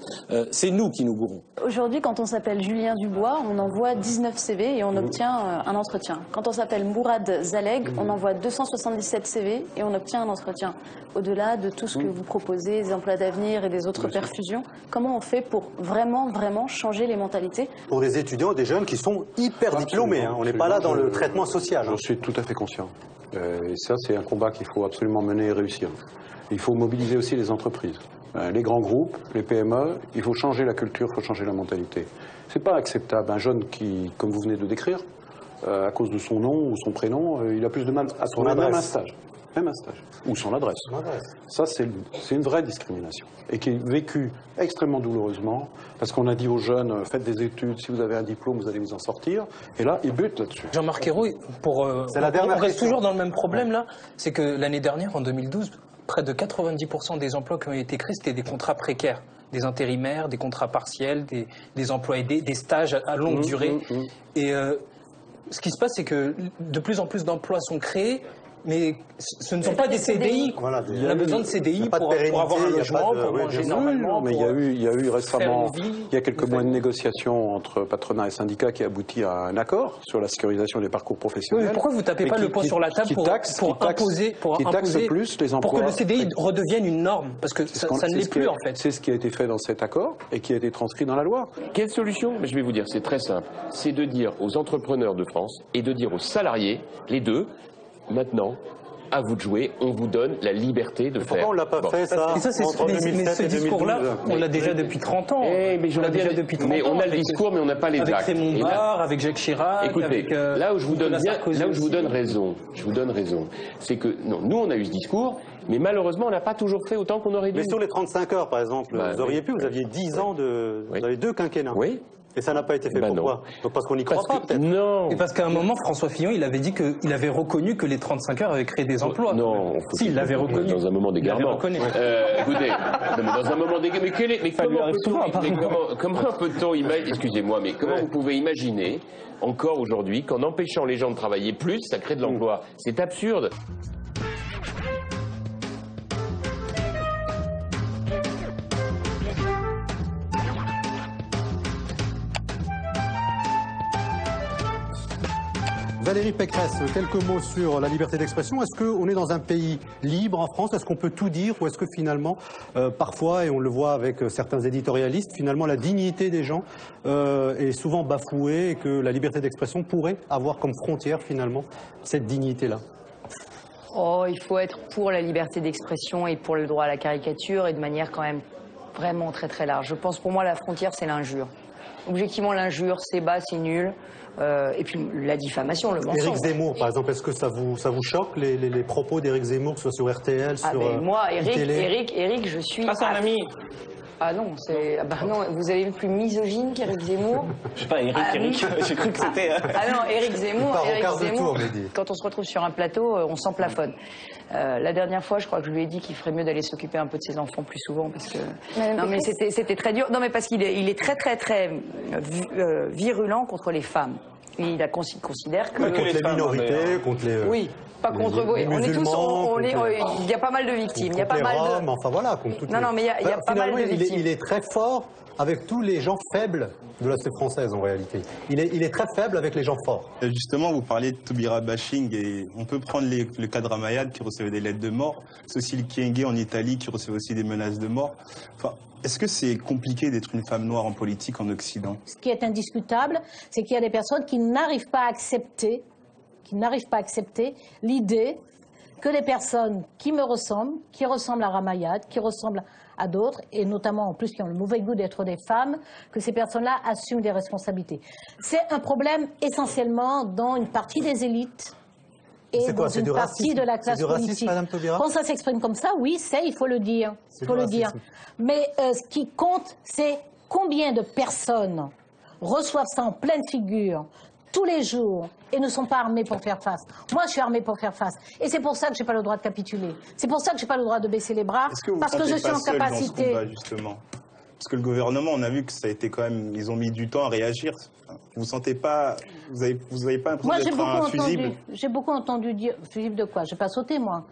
C'est nous qui nous gourrons. Aujourd'hui, quand on s'appelle Julien Dubois, on envoie 19 CV et on obtient un entretien. Quand on s'appelle Mourad Zaleg, on envoie 277 CV et on obtient un entretien. Au-delà de tout ce que vous proposez, des emplois d'avenir et des autres perfusions, comment on fait pour vraiment changer les mentalités? Pour des étudiants, des jeunes qui sont hyper diplômés, hein. On n'est pas là dans le traitement social. J'en suis tout à fait conscient. Et ça, c'est un combat qu'il faut absolument mener et réussir. Il faut mobiliser aussi les entreprises. Les grands groupes, les PME, il faut changer la culture, il faut changer la mentalité. C'est pas acceptable. Un jeune qui, comme vous venez de décrire, à cause de son nom ou son prénom, il a plus de mal à trouver même un stage. Même un stage. Ou son adresse. Ça, c'est une vraie discrimination. Et qui est vécue extrêmement douloureusement, parce qu'on a dit aux jeunes, faites des études, si vous avez un diplôme, vous allez vous en sortir. Et là, ils butent là-dessus. Jean-Marc Ayrault, on reste toujours dans le même problème là, c'est que l'année dernière, en 2012, près de 90% des emplois qui ont été créés, c'était des contrats précaires. Des intérimaires, des contrats partiels, des emplois aidés, des stages à longue durée. Et ce qui se passe, c'est que de plus en plus d'emplois sont créés, mais ce ne sont pas des CDI. Voilà, on a besoin de CDI pour avoir un logement, pour manger normalement. Mais il y a eu récemment, il y a quelques mois de négociations entre patronat et syndicats qui aboutit à un accord sur la sécurisation des parcours professionnels. Oui, mais pourquoi vous ne tapez pas le poing sur la table pour imposer plus les emplois, pour que le CDI redevienne une norme? Parce que ça ne l'est plus en fait. C'est ce qui a été fait dans cet accord et qui a été transcrit dans la loi. Quelle solution? Je vais vous dire, c'est très simple. C'est de dire aux entrepreneurs de France et de dire aux salariés, les deux, maintenant, à vous de jouer, on vous donne la liberté de faire. Pourquoi on l'a pas fait, ça, et ça, entre 2007 ce et 2012 discours-là, on l'a déjà depuis 30 ans. Mais on a le discours, mais on n'a pas les actes. Avec Raymond Barre, avec Jacques Chirac, écoutez, avec là où je vous donne Sarkozy, là où je vous aussi. donne raison, c'est que non, nous on a eu ce discours, mais malheureusement on n'a pas toujours fait autant qu'on aurait dû. Mais sur les 35 heures, par exemple, vous auriez pu, vous aviez 10 ans vous avez 2 quinquennats. Oui. Et ça n'a pas été fait. Pourquoi? Donc parce qu'on n'y croit pas, peut-être. Non. Et parce qu'à un moment, François Fillon, il avait dit qu'il avait reconnu que les 35 heures avaient créé des emplois. Non. Si, il l'avait reconnu. Dans un moment d'égarement. Écoutez, dans un moment d'égarement. Comment peut-on imaginer, excusez-moi, mais comment vous pouvez imaginer, encore aujourd'hui, qu'en empêchant les gens de travailler plus, ça crée de l'emploi? C'est absurde. Valérie Pécresse, quelques mots sur la liberté d'expression. Est-ce qu'on est dans un pays libre en France? Est-ce qu'on peut tout dire? Ou est-ce que finalement, parfois, et on le voit avec certains éditorialistes, finalement la dignité des gens est souvent bafouée et que la liberté d'expression pourrait avoir comme frontière finalement cette dignité-là? Oh, il faut être pour la liberté d'expression et pour le droit à la caricature et de manière quand même vraiment très très large. Je pense pour moi la frontière c'est l'injure. Objectivement l'injure c'est bas, c'est nul. Et puis la diffamation, le mensonge. Éric Zemmour, par exemple, est-ce que ça vous choque les propos d'Éric Zemmour, que ce soit sur RTL, sur moi, télé? Éric, je suis... Ah, c'est un ami. Ah non, non, vous avez vu plus misogyne qu'Éric Zemmour? Je sais pas, Éric, j'ai cru que c'était... Ah non, Éric Zemmour, tour, quand on se retrouve sur un plateau, on s'en plafonne. La dernière fois, je crois que je lui ai dit qu'il ferait mieux d'aller s'occuper un peu de ses enfants plus souvent parce que... Non mais c'était très dur. Non mais parce qu'il est très très très virulent contre les femmes. Il considère que... Contre les minorités, contre les... Oui. Pas contre vous. On est tous, il y a pas mal de victimes. Il y a pas mal de. Roms, enfin voilà, contre toutes non, mais il y a pas mal de victimes. Il est très fort avec tous les gens faibles de la société française en réalité. Il est très faible avec les gens forts. Justement, vous parlez de Taubira bashing et on peut prendre le cas de Ramayad qui recevait des lettres de mort, Cécile Kyenge en Italie qui recevait aussi des menaces de mort. Enfin, est-ce que c'est compliqué d'être une femme noire en politique en Occident? Ce qui est indiscutable, c'est qu'il y a des personnes qui n'arrivent pas à accepter l'idée que les personnes qui me ressemblent, qui ressemblent à Ramayad, qui ressemblent à d'autres, et notamment en plus qui ont le mauvais goût d'être des femmes, que ces personnes-là assument des responsabilités. C'est un problème essentiellement dans une partie des élites et dans une partie de la classe politique. Quand ça s'exprime comme ça, oui, il faut le dire. Mais ce qui compte, c'est combien de personnes reçoivent ça en pleine figure tous les jours et ne sont pas armés pour faire face. Moi, je suis armée pour faire face. Et c'est pour ça que je n'ai pas le droit de capituler. C'est pour ça que je n'ai pas le droit de baisser les bras, parce que je suis en capacité. Justement, parce que le gouvernement, on a vu que ça a été quand même, ils ont mis du temps à réagir. Vous sentez pas, vous avez pas l'impression d'être un fusible? J'ai beaucoup entendu dire, fusible de quoi? J'ai pas sauté moi.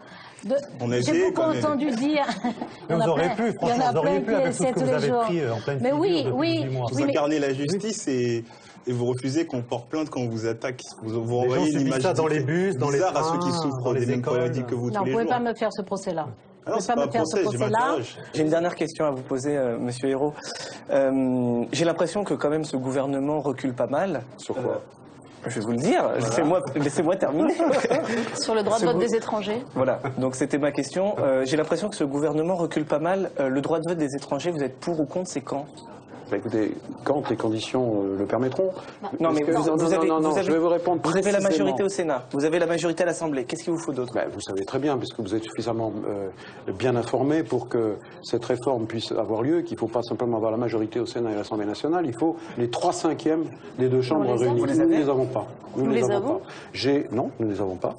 J'ai beaucoup entendu dire. Vous auriez pu, franchement, vous auriez pu avec tout ce que vous avez pris en pleine figure depuis 18 mois. Vous incarnez la justice et vous refusez qu'on porte plainte quand on vous attaque. Vous envoyez une image dans les bus, dans les trains, à ceux qui souffrent des mêmes maladies que vous tous les jours. Non, vous ne pouvez pas me faire ce procès-là. Alors, c'est pas un procès, je m'interroge. J'ai une dernière question à vous poser, Monsieur Hérault. J'ai l'impression que quand même ce gouvernement recule pas mal. Sur quoi? Je vais vous le dire, laissez-moi terminer. Sur le droit de vote des étrangers. Voilà, donc c'était ma question. J'ai l'impression que ce gouvernement recule pas mal. Le droit de vote des étrangers, vous êtes pour ou contre, c'est quand? Bah écoutez, quand les conditions le permettront. Non, mais je vais vous répondre précisément. Vous avez la majorité au Sénat, vous avez la majorité à l'Assemblée. Qu'est-ce qu'il vous faut d'autre? Vous savez très bien, puisque vous êtes suffisamment bien informé pour que cette réforme puisse avoir lieu, qu'il ne faut pas simplement avoir la majorité au Sénat et à l'Assemblée nationale, il faut les 3/5 des deux chambres réunies. Nous ne les avons pas. Nous ne les avons pas. Non, nous ne les avons pas.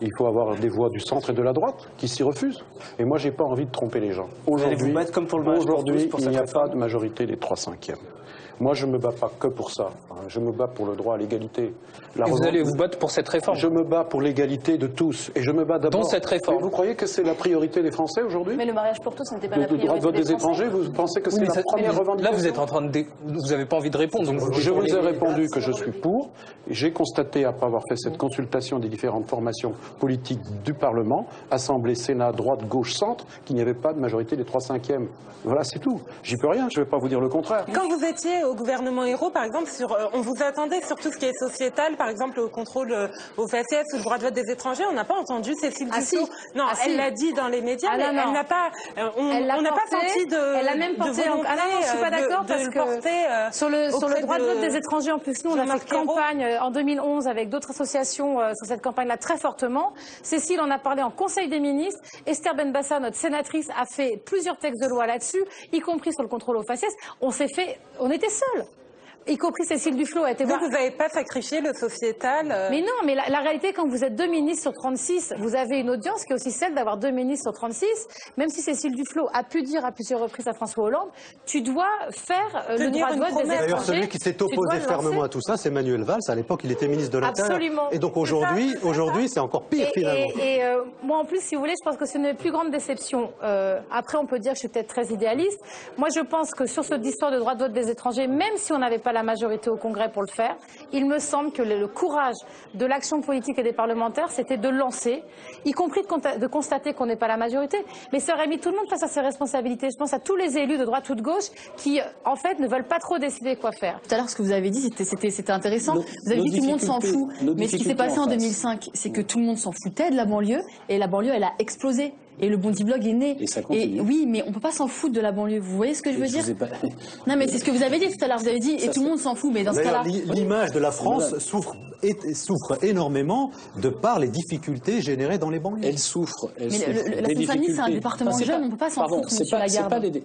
Il faut avoir des voix du centre et de la droite qui s'y refusent. Et moi, j'ai pas envie de tromper les gens. Aujourd'hui, il n'y a pas de majorité des 3/5. Moi, je ne me bats pas que pour ça. Je me bats pour le droit à l'égalité. Vous allez vous battre pour cette réforme? Je me bats pour l'égalité de tous. Et je me bats d'abord... Dans cette réforme. Mais vous croyez que c'est la priorité des Français aujourd'hui? Mais le mariage pour tous, ce n'était pas la priorité des Français. Le droit de vote des étrangers, vous pensez que c'est la première revendication? Là, vous êtes en train de... Vous n'avez pas envie de répondre. Donc je vous ai répondu que je suis pour. J'ai constaté, après avoir fait cette consultation des différentes formations politiques du Parlement, Assemblée, Sénat, droite, gauche, centre, qu'il n'y avait pas de majorité des 3/5. Voilà, c'est tout. J'y peux rien, je ne vais pas vous dire le contraire. Quand vous étiez au gouvernement Ayrault, par exemple, on vous attendait sur tout ce qui est sociétal, par exemple au contrôle au faciès ou le droit de vote des étrangers. On n'a pas entendu Cécile Duflot. Non, elle l'a dit dans les médias, mais elle n'a pas. On n'a pas senti de. Elle a même porté. Ah non, je suis pas d'accord parce que sur le droit de vote des étrangers, en plus, nous on a fait campagne en 2011 avec d'autres associations sur cette campagne-là très fortement. Cécile en a parlé en Conseil des ministres. Esther Benbassa, notre sénatrice, a fait plusieurs textes de loi là-dessus, y compris sur le contrôle au faciès. On était seuls. Y compris Cécile Duflot a été voir. Vous n'avez pas sacrifié le sociétal Mais non, mais la réalité, quand vous êtes 2 ministres sur 36, vous avez une audience qui est aussi celle d'avoir 2 ministres sur 36. Même si Cécile Duflot a pu dire à plusieurs reprises à François Hollande, tu dois faire le droit de vote des étrangers. D'ailleurs, celui qui s'est opposé fermement à tout ça, c'est Manuel Valls. À l'époque, il était ministre de l'Intérieur. Absolument. Et donc aujourd'hui, c'est encore pire finalement. Et moi, en plus, si vous voulez, je pense que c'est une plus grande déception. Après, on peut dire que je suis peut-être très idéaliste. Moi, je pense que sur cette histoire de droit de vote des étrangers, même si on n'avait pas la majorité au Congrès pour le faire, il me semble que le courage de l'action politique et des parlementaires, c'était de lancer, y compris de constater qu'on n'est pas la majorité, mais ça aurait mis tout le monde face à ses responsabilités. Je pense à tous les élus de droite ou de gauche qui, en fait, ne veulent pas trop décider quoi faire. Tout à l'heure, ce que vous avez dit, c'était intéressant. Vous avez dit tout le monde s'en fout. Mais ce qui s'est passé en 2005, c'est que tout le monde s'en foutait de la banlieue, et la banlieue, elle a explosé. Et le Bondi Blog est né. Et ça continue. Et oui, mais on peut pas s'en foutre de la banlieue. Vous voyez ce que je veux dire? Non, mais c'est ce que vous avez dit tout à l'heure. Vous avez dit, et tout le monde s'en fout. Mais dans ce cas-là. L'image de la France souffre énormément de par les difficultés générées dans les banlieues. Elle souffre. Mais la Seine-Saint-Denis, c'est un département jeune. On peut pas s'en foutre, monsieur Lagarde.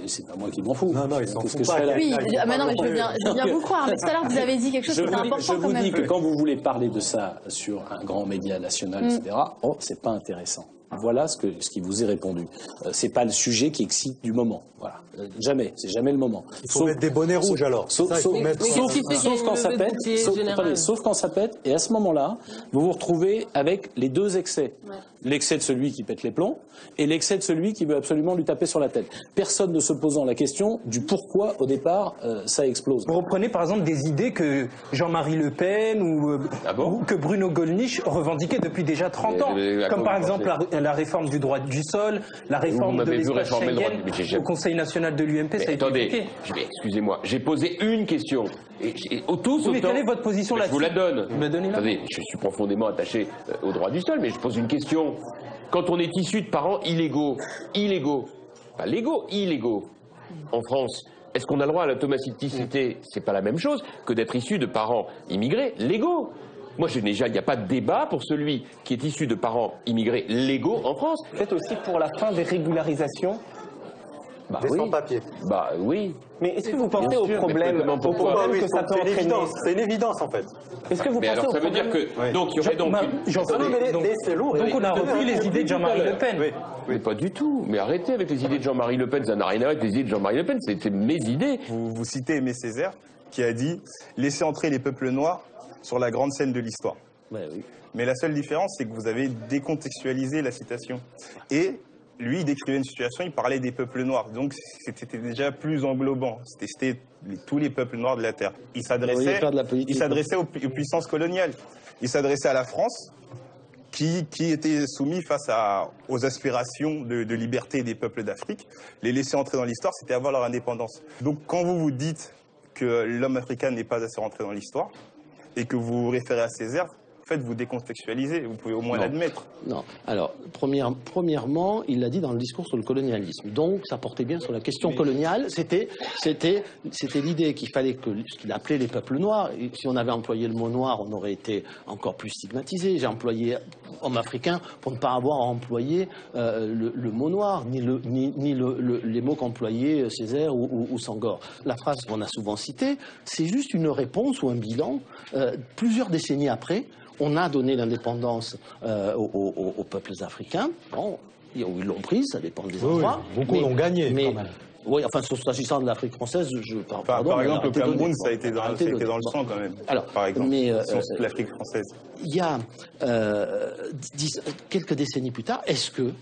C'est pas moi qui m'en fous. Non, ils s'en foutent pas. Oui, mais non, mais je veux bien vous croire. Mais tout à l'heure, vous avez dit quelque chose qui était important quand même. Je vous dis que quand vous voulez parler de ça sur un grand média national, etc., c'est pas intéressant. Voilà ce qui vous est répondu. C'est pas le sujet qui excite du moment. Voilà. Jamais. C'est jamais le moment. Il faut mettre des bonnets rouges alors. Sauf quand ça pète. Sauf quand ça pète. Et à ce moment-là, vous vous retrouvez avec les deux excès. Ouais. L'excès de celui qui pète les plombs et l'excès de celui qui veut absolument lui taper sur la tête. Personne ne se posant la question du pourquoi au départ ça explose. Vous reprenez par exemple des idées que Jean-Marie Le Pen ou que Bruno Gollnisch revendiquaient depuis déjà 30 ans. Comme par exemple la réforme du droit du sol, la réforme de l'espace Schengen au Conseil national de l'UMP. Attendez, excusez-moi, j'ai posé une question. Mais quelle est votre position là-dessus? Je vous la donne. Vous me la donnez là. Attendez, je suis profondément attaché au droit du sol, mais je pose une question. Quand on est issu de parents illégaux, pas légaux, illégaux, en France, est-ce qu'on a le droit à l'automaticité? C'est pas la même chose que d'être issu de parents immigrés légaux. Moi, il n'y a pas de débat pour celui qui est issu de parents immigrés légaux en France. Peut-être aussi pour la fin des régularisations. Des sans-papiers. Bah oui. Mais est-ce que vous pensez au problème que ça peut entraîner? C'est une évidence en fait. Est-ce que vous pensez au problème? Ça veut dire que donc il y aurait donc on a repris les idées de Jean-Marie Le Pen. Oui. Mais pas du tout. Mais arrêtez avec les idées de Jean-Marie Le Pen. Ça n'a rien à voir avec les idées de Jean-Marie Le Pen. C'est mes idées. Vous citez Aimé Césaire qui a dit « Laissez entrer les peuples noirs sur la grande scène de l'histoire ». Mais la seule différence, c'est que vous avez décontextualisé la citation. Et lui, il décrivait une situation, il parlait des peuples noirs. Donc, c'était déjà plus englobant. C'était tous les peuples noirs de la Terre. Il s'adressait aux puissances coloniales. Il s'adressait à la France, qui était soumise face aux aspirations de liberté des peuples d'Afrique. Les laisser entrer dans l'histoire, c'était avoir leur indépendance. Donc, quand vous vous dites que l'homme africain n'est pas assez rentré dans l'histoire, et que vous vous référez à Césaire, en fait, vous décontextualisez, vous pouvez au moins l'admettre. Non. Alors, premièrement, il l'a dit dans le discours sur le colonialisme. Donc, ça portait bien sur la question coloniale. C'était l'idée qu'il fallait que ce qu'il appelait les peuples noirs. Et si on avait employé le mot noir, on aurait été encore plus stigmatisé. J'ai employé homme africain pour ne pas avoir à employer le mot noir, ni les mots qu'employaient Césaire ou Senghor. La phrase qu'on a souvent citée, c'est juste une réponse ou un bilan. Plusieurs décennies après, on a donné l'indépendance aux peuples africains. Bon, ils l'ont prise, ça dépend des endroits. Beaucoup l'ont gagné, quand même. Oui, enfin, s'agissant de l'Afrique française, par exemple, le Cameroun, ça a été dans le sang, quand même. Alors, par exemple, l'Afrique française. Il y a quelques décennies plus tard, est-ce que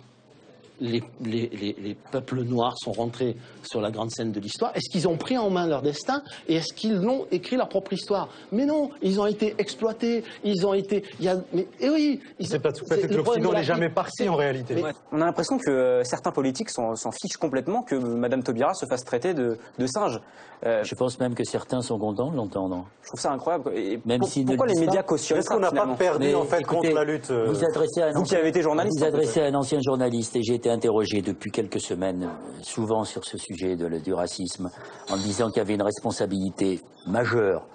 les peuples noirs sont rentrés sur la grande scène de l'histoire? Est-ce qu'ils ont pris en main leur destin et est-ce qu'ils l'ont écrit leur propre histoire? Mais non, ils ont été exploités, ils ont été... oui, c'est peut-être que l'Occident n'est jamais parti en réalité. Mais on a l'impression que certains politiques s'en fichent complètement que Mme Taubira se fasse traiter de singe. Je pense même que certains sont contents de l'entendre. Je trouve ça incroyable. Et même pourquoi les médias cautionnent ça? Est-ce qu'on n'a pas perdu en fait contre la lutte Vous qui avez été journaliste. Vous adressez à un ancien journaliste et j'ai été interrogé depuis quelques semaines, souvent sur ce sujet du racisme, en disant qu'il y avait une responsabilité majeure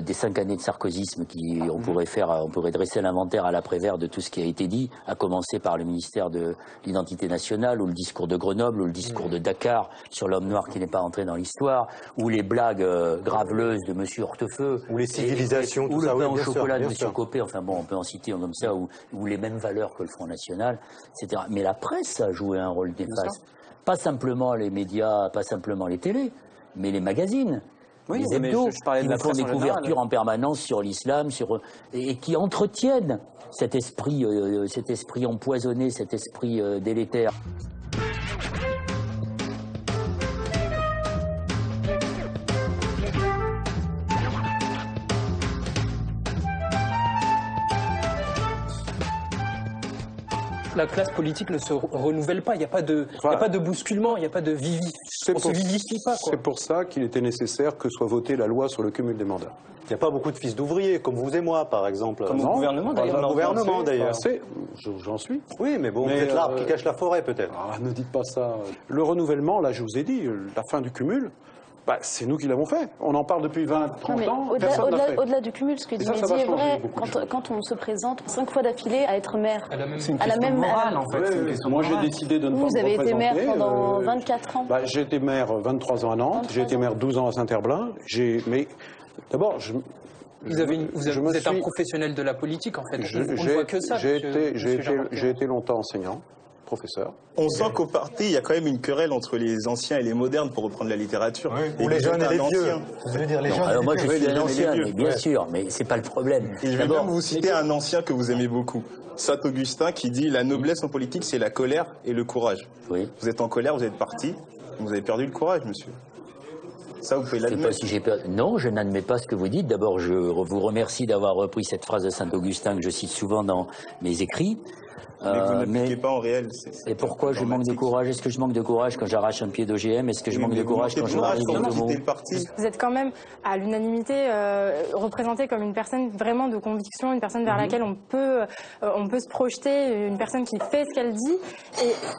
des 5 années de sarkozysme on pourrait dresser l'inventaire à l'après-vert de tout ce qui a été dit, à commencer par le ministère de l'identité nationale, ou le discours de Grenoble, ou le discours de Dakar sur l'homme noir qui n'est pas entré dans l'histoire, ou les blagues graveleuses de M. Hortefeux, ou les civilisations, ou le pain au chocolat de M. Copé, enfin bon, on peut en citer comme ça, ou les mêmes valeurs que le Front National, etc. Mais la presse a joué un rôle néfaste. Pas simplement les médias, pas simplement les télés, mais les magazines. Oui, les hebdos qui nous font des couvertures en permanence sur l'islam, et qui entretiennent cet esprit empoisonné, cet esprit délétère. La classe politique ne se renouvelle pas, il n'y a pas de bousculement, il n'y a pas de on se vivifie pas. C'est pour ça qu'il était nécessaire que soit votée la loi sur le cumul des mandats. Il n'y a pas beaucoup de fils d'ouvriers, comme vous et moi, par exemple. Comme au gouvernement, d'ailleurs. J'en suis. Oui, mais bon, vous êtes l'arbre qui cache la forêt, peut-être. Ne dites pas ça. Le renouvellement, là, je vous ai dit, la fin du cumul, c'est nous qui l'avons fait. On en parle depuis 20-30 ans. Au-delà du cumul, ce que dit Mehdi est vrai. Quand on se présente 5 fois d'affilée à être maire, à la même morale, en fait. Moi, j'ai décidé de ne pas me représenter. Vous avez été maire pendant 24 ans. J'ai été maire 23 ans à Nantes, j'ai été maire 12 ans à Saint-Herblain. Mais d'abord, vous êtes un professionnel de la politique, en fait. On ne voit que ça. J'ai été longtemps enseignant. Professeur. On sent qu'au parti, il y a quand même une querelle entre les anciens et les modernes, pour reprendre la littérature. Ou les jeunes et les vieux. Vous voulez dire les jeunes alors moi, je suis un ancien, mais bien sûr, mais c'est pas le problème. Et je vais même vous citer un ancien que vous aimez beaucoup, Saint-Augustin, qui dit « La noblesse en politique, c'est la colère et le courage. » Oui. Vous êtes en colère, vous êtes parti, vous avez perdu le courage, monsieur. Ça, vous pouvez l'admettre. Non, je n'admets pas ce que vous dites. D'abord, je vous remercie d'avoir repris cette phrase de Saint-Augustin que je cite souvent dans mes écrits. Mais vous n'appliquez pas en réel. Et pourquoi je manque de courage? Est-ce que je manque de courage quand j'arrache un pied d'OGM? Est-ce que je manque de courage quand je m'arrive de mots? Vous êtes quand même, à l'unanimité, représenté comme une personne vraiment de conviction, une personne vers laquelle on peut se projeter, une personne qui fait ce qu'elle dit.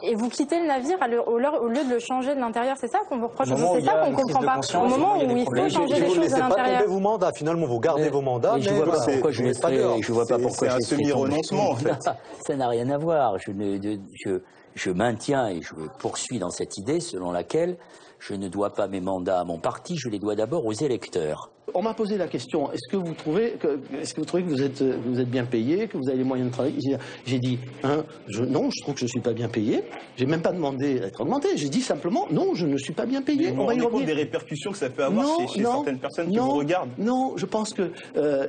Et vous quittez le navire au lieu de le changer de l'intérieur. C'est ça qu'on vous reproche. C'est ça qu'on ne comprend pas. Au moment où il faut changer les choses de l'intérieur. Vous ne laissez pas tomber vos mandats. Finalement, vous gardez vos mandats. Je ne vois pas pourquoi je C'est un semi-renoncement, en fait. Ça n'a rien à voir. Je maintiens et je poursuis dans cette idée selon laquelle je ne dois pas mes mandats à mon parti, je les dois d'abord aux électeurs. On m'a posé la question, est-ce que vous trouvez que vous êtes bien payé, que vous avez les moyens de travailler? J'ai dit, non, je trouve que je ne suis pas bien payé. J'ai même pas demandé à être augmenté. J'ai dit simplement, non, je ne suis pas bien payé. Mais on va y revenir. Des répercussions que ça peut avoir chez certaines personnes qui vous regardent. Non, je pense que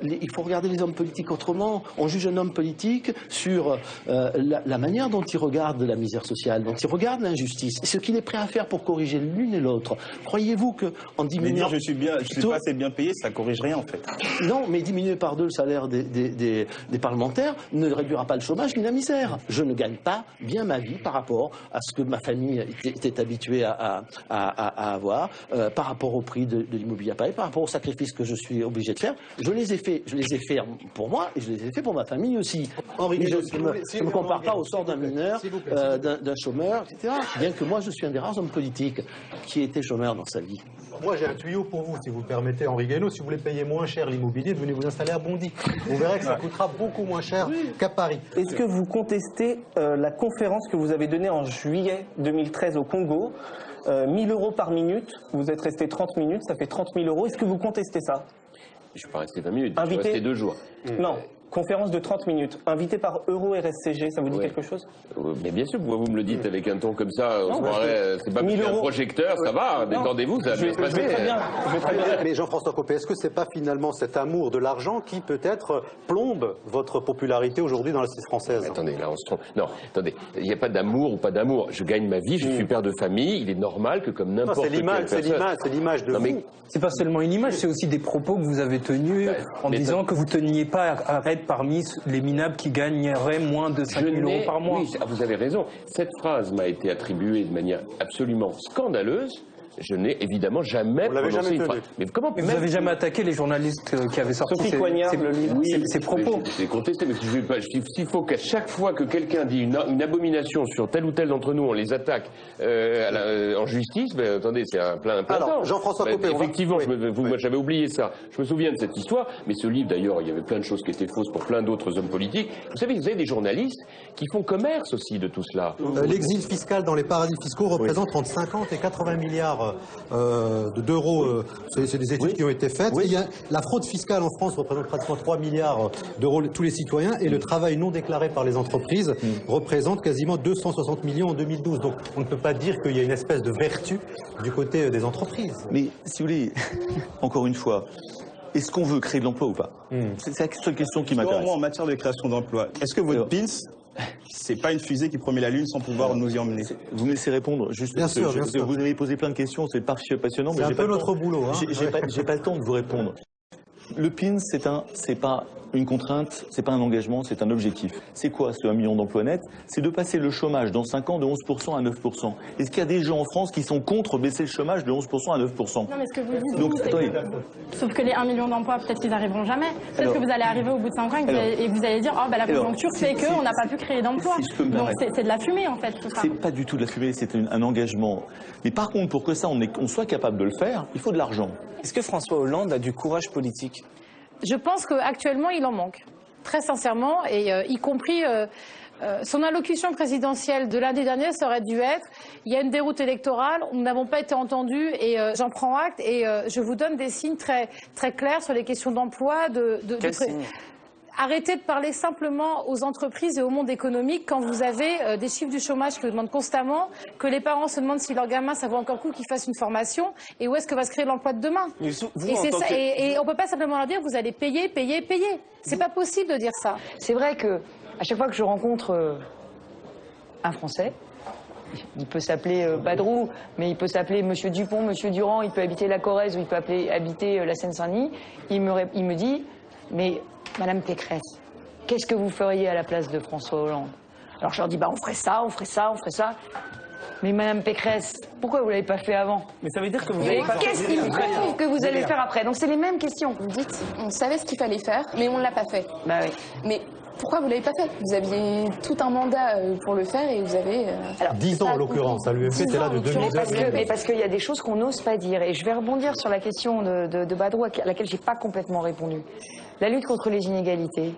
il faut regarder les hommes politiques autrement. On juge un homme politique sur la manière dont il regarde la misère sociale, dont il regarde l'injustice, et ce qu'il est prêt à faire pour corriger l'une et l'autre. Croyez-vous qu'en diminuant... Mais dire je suis pas assez bien payé, ça corrige rien en fait. Non, mais diminuer par 2 le salaire des parlementaires ne réduira pas le chômage ni la misère. Je ne gagne pas bien ma vie par rapport à ce que ma famille était habituée à avoir, par rapport au prix de l'immobilier à Paris, par rapport aux sacrifices que je suis obligé de faire. Je les ai faits pour moi et je les ai faits pour ma famille aussi. Henri, je ne me compare pas au sort d'un mineur, d'un chômeur, etc. Bien que moi je suis un des rares hommes politiques qui était chômeur dans sa vie. Moi, j'ai un tuyau pour vous, si vous le permettez, Henri Guénaud. Si vous voulez payer moins cher l'immobilier, venez vous installer à Bondy. Vous verrez que ça coûtera beaucoup moins cher qu'à Paris. Est-ce que vous contestez la conférence que vous avez donnée en juillet 2013 au Congo 1 000 € par minute, vous êtes resté 30 minutes, ça fait 30 000 €. Est-ce que vous contestez ça? Je ne suis pas resté 20 minutes, je suis resté 2 jours. Non, Conférence de 30 minutes, invité par Euro-RSCG, ça vous dit quelque chose? Mais bien sûr, pourquoi vous me le dites avec un ton comme ça, on se croirait, c'est pas un projecteur, ça va, détendez-vous, ça va bien se passer. Mais Jean-François Copé, est-ce que c'est pas finalement cet amour de l'argent qui peut-être plombe votre popularité aujourd'hui dans la société française? Attendez, là on se trompe. Non, attendez, il n'y a pas d'amour ou pas d'amour. Je gagne ma vie, je suis père de famille, il est normal que comme n'importe quelle personne... C'est l'image de vous. C'est pas seulement une image, c'est aussi des propos que vous avez tenus en disant que vous ne teniez pas à être parmi les minables qui gagneraient moins de 5 000 € par mois. Oui, vous avez raison. Cette phrase m'a été attribuée de manière absolument scandaleuse. Je n'ai évidemment jamais prononcé une phrase. Mais comment vous n'avez jamais attaqué les journalistes qui avaient sorti ces propos? C'est contesté, mais s'il faut qu'à chaque fois que quelqu'un dit une abomination sur tel ou tel d'entre nous, on les attaque en justice, ben, attendez, c'est un plein temps. Alors, Jean-François Copé, effectivement, moi j'avais oublié ça. Je me souviens de cette histoire, mais ce livre d'ailleurs, il y avait plein de choses qui étaient fausses pour plein d'autres hommes politiques. Vous avez des journalistes qui font commerce aussi de tout cela. L'exil fiscal dans les paradis fiscaux représente entre 50 et 80 milliards d'euros. C'est des études qui ont été faites. Il y a, la fraude fiscale en France représente pratiquement 3 milliards d'euros tous les citoyens et le travail non déclaré par les entreprises représente quasiment 260 millions en 2012. Donc on ne peut pas dire qu'il y a une espèce de vertu du côté des entreprises. Mais si vous voulez, encore une fois, est-ce qu'on veut créer de l'emploi ou pas? C'est la seule question qui m'intéresse. Moi, en matière de création d'emploi, est-ce que votre pins, c'est pas une fusée qui promet la Lune sans pouvoir nous y emmener? Vous me laissez répondre juste. Bien sûr. Vous avez posé plein de questions, c'est pas passionnant. C'est un peu notre boulot. J'ai pas le temps de vous répondre. Le PIN, c'est pas une contrainte, c'est pas un engagement, c'est un objectif. C'est quoi ce 1 million d'emplois nets? C'est de passer le chômage dans 5 ans de 11% à 9%. Est-ce qu'il y a des gens en France qui sont contre baisser le chômage de 11% à 9%? Non, mais ce que vous dites, donc, attendez. Sauf que les 1 million d'emplois, peut-être qu'ils n'arriveront jamais. Peut-être que vous allez arriver au bout de 5 ans et vous allez dire, oh, bah, la conjoncture fait qu'on n'a pas pu créer d'emplois. Donc c'est de la fumée, en fait, tout ça. C'est pas du tout de la fumée, c'est un engagement. Mais par contre, pour que ça, on soit capable de le faire, il faut de l'argent. Est-ce que François Hollande a du courage politique? Je pense qu'actuellement, il en manque. Très sincèrement, et y compris son allocution présidentielle de lundi dernier, ça aurait dû être « il y a une déroute électorale, nous n'avons pas été entendus et j'en prends acte et je vous donne des signes très, très clairs sur les questions d'emploi, Arrêtez de parler simplement aux entreprises et au monde économique quand vous avez des chiffres du chômage qui vous demandent constamment, que les parents se demandent si leur gamin, ça vaut encore coup qu'ils fassent une formation et où est-ce que va se créer l'emploi de demain. Et on ne peut pas simplement leur dire vous allez payer, payer, payer. C'est pas possible de dire ça. C'est vrai que à chaque fois que je rencontre un Français, il peut s'appeler Badrou, mais il peut s'appeler Monsieur Dupont, Monsieur Durand, il peut habiter la Corrèze ou il peut habiter la Seine-Saint-Denis, il me dit mais Madame Pécresse, qu'est-ce que vous feriez à la place de François Hollande? Alors je leur dis, bah on ferait ça, on ferait ça, on ferait ça. Mais Madame Pécresse, pourquoi vous l'avez pas fait avant? Mais ça veut dire que vous n'avez pas fait. Qu'est-ce qu'il faut que vous allez faire après? Donc c'est les mêmes questions. Vous dites, on savait ce qu'il fallait faire, mais on ne l'a pas fait. Bah oui. Mais pourquoi vous ne l'avez pas fait? Vous aviez tout un mandat pour le faire et vous avez... 10 ans en l'occurrence, à l'UMP, c'est là de 2009. Mais parce qu'il y a des choses qu'on n'ose pas dire. Et je vais rebondir sur la question de Badrou, à laquelle je n'ai pas complètement répondu. La lutte contre les inégalités,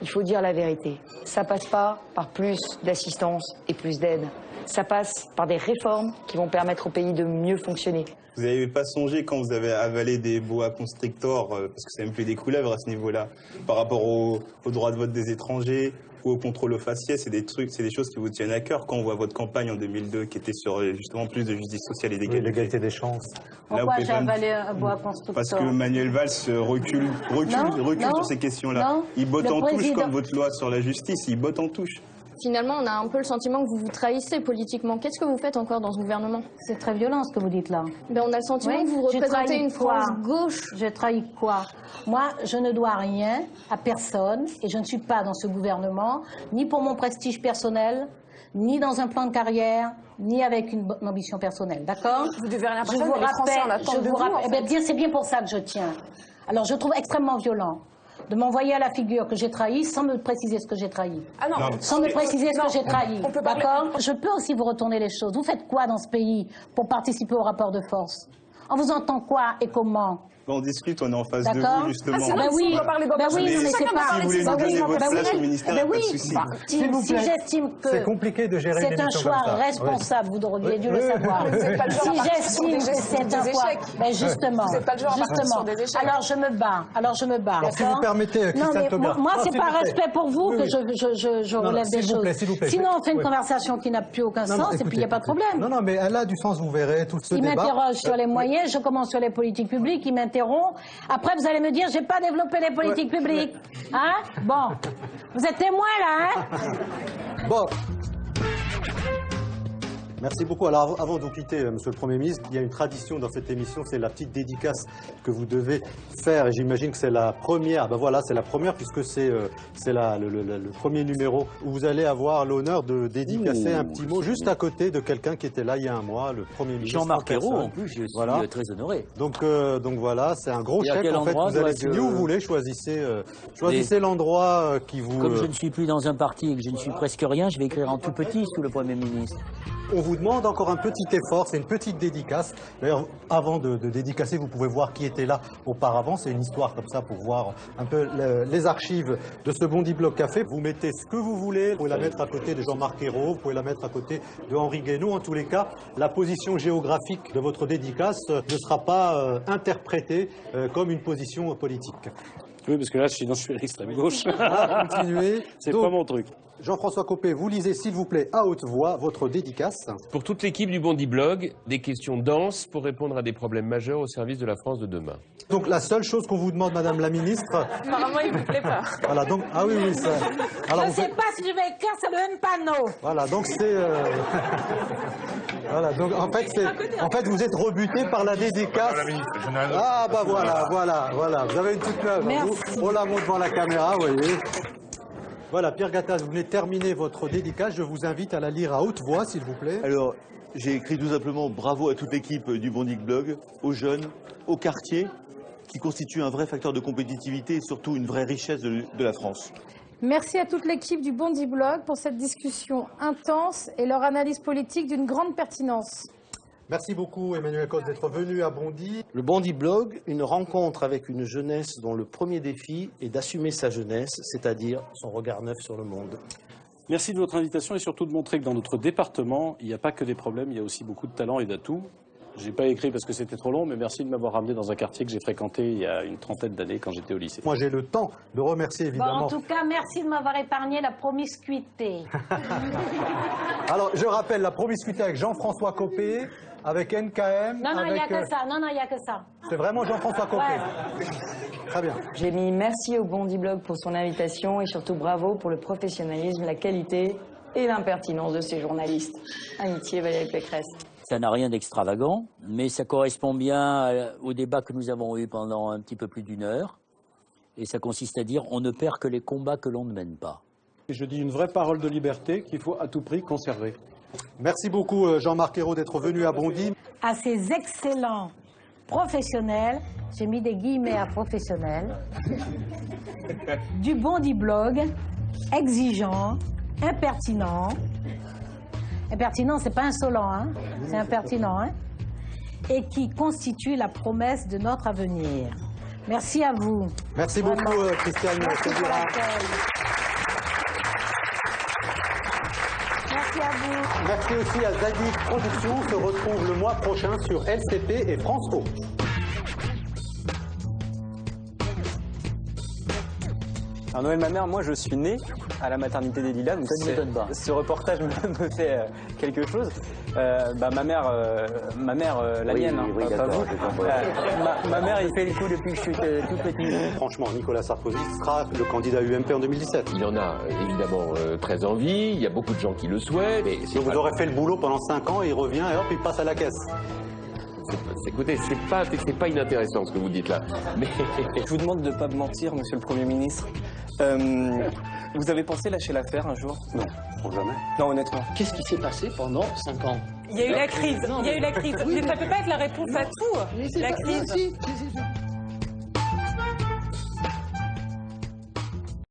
il faut dire la vérité. Ça passe pas par plus d'assistance et plus d'aide. Ça passe par des réformes qui vont permettre au pays de mieux fonctionner. Vous n'avez pas songé quand vous avez avalé des boa constrictors, parce que ça me fait des couleuvres à ce niveau-là, par rapport au droit de vote des étrangers ou au contrôle aux faciès, c'est des choses qui vous tiennent à cœur quand on voit votre campagne en 2002 qui était sur justement plus de justice sociale et d'égalité. Oui, l'égalité des chances. Pourquoi j'ai avalé un boa constrictor? Parce que Manuel Valls recule sur ces questions-là. Il botte en touche comme votre loi sur la justice, il botte en touche. Finalement, on a un peu le sentiment que vous vous trahissez politiquement. Qu'est-ce que vous faites encore dans ce gouvernement? C'est très violent ce que vous dites là. Ben, on a le sentiment que vous représentez une France gauche. J'ai trahi quoi? Moi, je ne dois rien à personne et je ne suis pas dans ce gouvernement, ni pour mon prestige personnel, ni dans un plan de carrière, ni avec une ambition personnelle. D'accord? Vous devez rien à personne, mais les Français en attendent de vous. Eh bien, c'est bien pour ça que je tiens. Alors, je trouve extrêmement violent de m'envoyer à la figure que j'ai trahi sans me préciser ce que j'ai trahi. Ah non, sans me préciser ce que j'ai trahi. D'accord? Je peux aussi vous retourner les choses. Vous faites quoi dans ce pays pour participer au rapport de force? On vous entend quoi et comment? Quand on discute, on est en face de vous, justement. Ben oui, non, mais c'est pas... Si vous voulez nous donner votre place au ministère, pas de souci. Si j'estime que c'est compliqué de gérer c'est un choix responsable, vous auriez dû le savoir. Si j'estime que c'est un choix, ben justement, alors je me bats. Alors si vous permettez, Christiane Taubira. Moi, c'est par respect pour vous que je relève des choses. Sinon, on fait une conversation qui n'a plus aucun sens et puis il n'y a pas de problème. Non, mais elle a du sens, vous verrez, tout ce débat. Il m'interroge sur les moyens, je commence sur les politiques publiques, il m'interrompt. Après, vous allez me dire, j'ai pas développé les politiques publiques. Hein? Bon. Vous êtes témoin, là, hein? Bon. Merci beaucoup. Alors, avant de vous quitter, Monsieur le Premier ministre, il y a une tradition dans cette émission, c'est la petite dédicace que vous devez faire. Et j'imagine que c'est la première. Ben voilà, c'est la première puisque c'est le premier numéro où vous allez avoir l'honneur de dédicacer un petit mot juste à côté de quelqu'un qui était là il y a un mois, le Premier ministre. Jean-Marc Ayrault, en plus, je suis très honoré. Donc voilà, c'est un gros chèque. En fait, vous allez signer où vous voulez, choisissez l'endroit qui vous... Comme je ne suis plus dans un parti et que je ne suis presque rien, je vais écrire en tout petit sous le Premier ministre. On vous demande encore un petit effort, c'est une petite dédicace. D'ailleurs, avant de dédicacer, vous pouvez voir qui était là auparavant. C'est une histoire comme ça pour voir un peu les archives de ce Bondy Blog Café. Vous mettez ce que vous voulez. Vous pouvez la mettre à côté de Jean-Marc Ayrault, vous pouvez la mettre à côté de Henri Guénaud. En tous les cas, la position géographique de votre dédicace ne sera pas interprétée comme une position politique. Oui, parce que là, sinon, je suis à l'extrême gauche. Continuez. C'est pas mon truc. Jean-François Copé, vous lisez, s'il vous plaît, à haute voix, votre dédicace. Pour toute l'équipe du Bondy Blog, des questions denses pour répondre à des problèmes majeurs au service de la France de demain. Donc, la seule chose qu'on vous demande, Madame la Ministre... Apparemment, il ne vous plaît pas. Voilà, donc... Ah oui, ça... Alors, je ne sais pas si je vais écrire sur le même panneau. Voilà, donc c'est... Voilà, donc en fait, vous êtes rebuté par la dédicace. Ah, bah voilà. Vous avez une toute neuve. On la montre devant la caméra, vous voyez. Voilà, Pierre Gattaz, vous venez de terminer votre dédicace. Je vous invite à la lire à haute voix, s'il vous plaît. Alors, j'ai écrit tout simplement bravo à toute l'équipe du Bondy Blog, aux jeunes, aux quartiers, qui constituent un vrai facteur de compétitivité et surtout une vraie richesse de la France. Merci à toute l'équipe du Bondy Blog pour cette discussion intense et leur analyse politique d'une grande pertinence. Merci beaucoup Emmanuel Cos d'être venu à Bondy. Le Bondy Blog, une rencontre avec une jeunesse dont le premier défi est d'assumer sa jeunesse, c'est-à-dire son regard neuf sur le monde. Merci de votre invitation et surtout de montrer que dans notre département, il n'y a pas que des problèmes, il y a aussi beaucoup de talents et d'atouts. Je n'ai pas écrit parce que c'était trop long, mais merci de m'avoir ramené dans un quartier que j'ai fréquenté il y a une trentaine d'années quand j'étais au lycée. Moi, j'ai le temps de remercier évidemment... Bon, en tout cas, merci de m'avoir épargné la promiscuité. Alors, je rappelle la promiscuité avec Jean-François Copé, avec NKM... Non, il n'y a que ça. Non, il n'y a que ça. C'est vraiment Jean-François Copé. Ouais. Très bien. J'ai mis merci au Bondy Blog pour son invitation et surtout bravo pour le professionnalisme, la qualité et l'impertinence de ces journalistes. Amitié, Valérie Pécresse. Ça n'a rien d'extravagant, mais ça correspond bien au débat que nous avons eu pendant un petit peu plus d'une heure. Et ça consiste à dire on ne perd que les combats que l'on ne mène pas. Et je dis une vraie parole de liberté qu'il faut à tout prix conserver. Merci beaucoup Jean-Marc Ayrault d'être venu à Bondy. À ces excellents professionnels, j'ai mis des guillemets à professionnels, du Bondy Blog, exigeant, impertinent. Impertinent, c'est pas insolent, hein, c'est impertinent, hein, et qui constitue la promesse de notre avenir. Merci à vous. Merci beaucoup, Christiane Taubira. Merci à vous. Merci aussi à Zadig Productions. On se retrouve le mois prochain sur LCP et France O. Alors Noël, ma mère, moi je suis né à la maternité des Lilas, donc ça ne m'étonne pas. Ce reportage me fait quelque chose. Ma mère, la mienne, oui, pas vous. Ma mère, il fait le coup depuis que je suis tout petit. Franchement, Nicolas Sarkozy sera le candidat UMP en 2017. Il en a évidemment très envie, il y a beaucoup de gens qui le souhaitent. Mais donc vous aurez fait le boulot pendant 5 ans, il revient et hop, il passe à la caisse. Écoutez, c'est pas inintéressant ce que vous dites là. Mais... Je vous demande de ne pas me mentir, monsieur le Premier ministre. Vous avez pensé lâcher l'affaire un jour? Non, jamais. Non, honnêtement. Qu'est-ce qui s'est passé pendant 5 ans? Il y a eu la crise. Il y a eu la crise. Mais ça ne peut pas être la réponse à tout. La crise.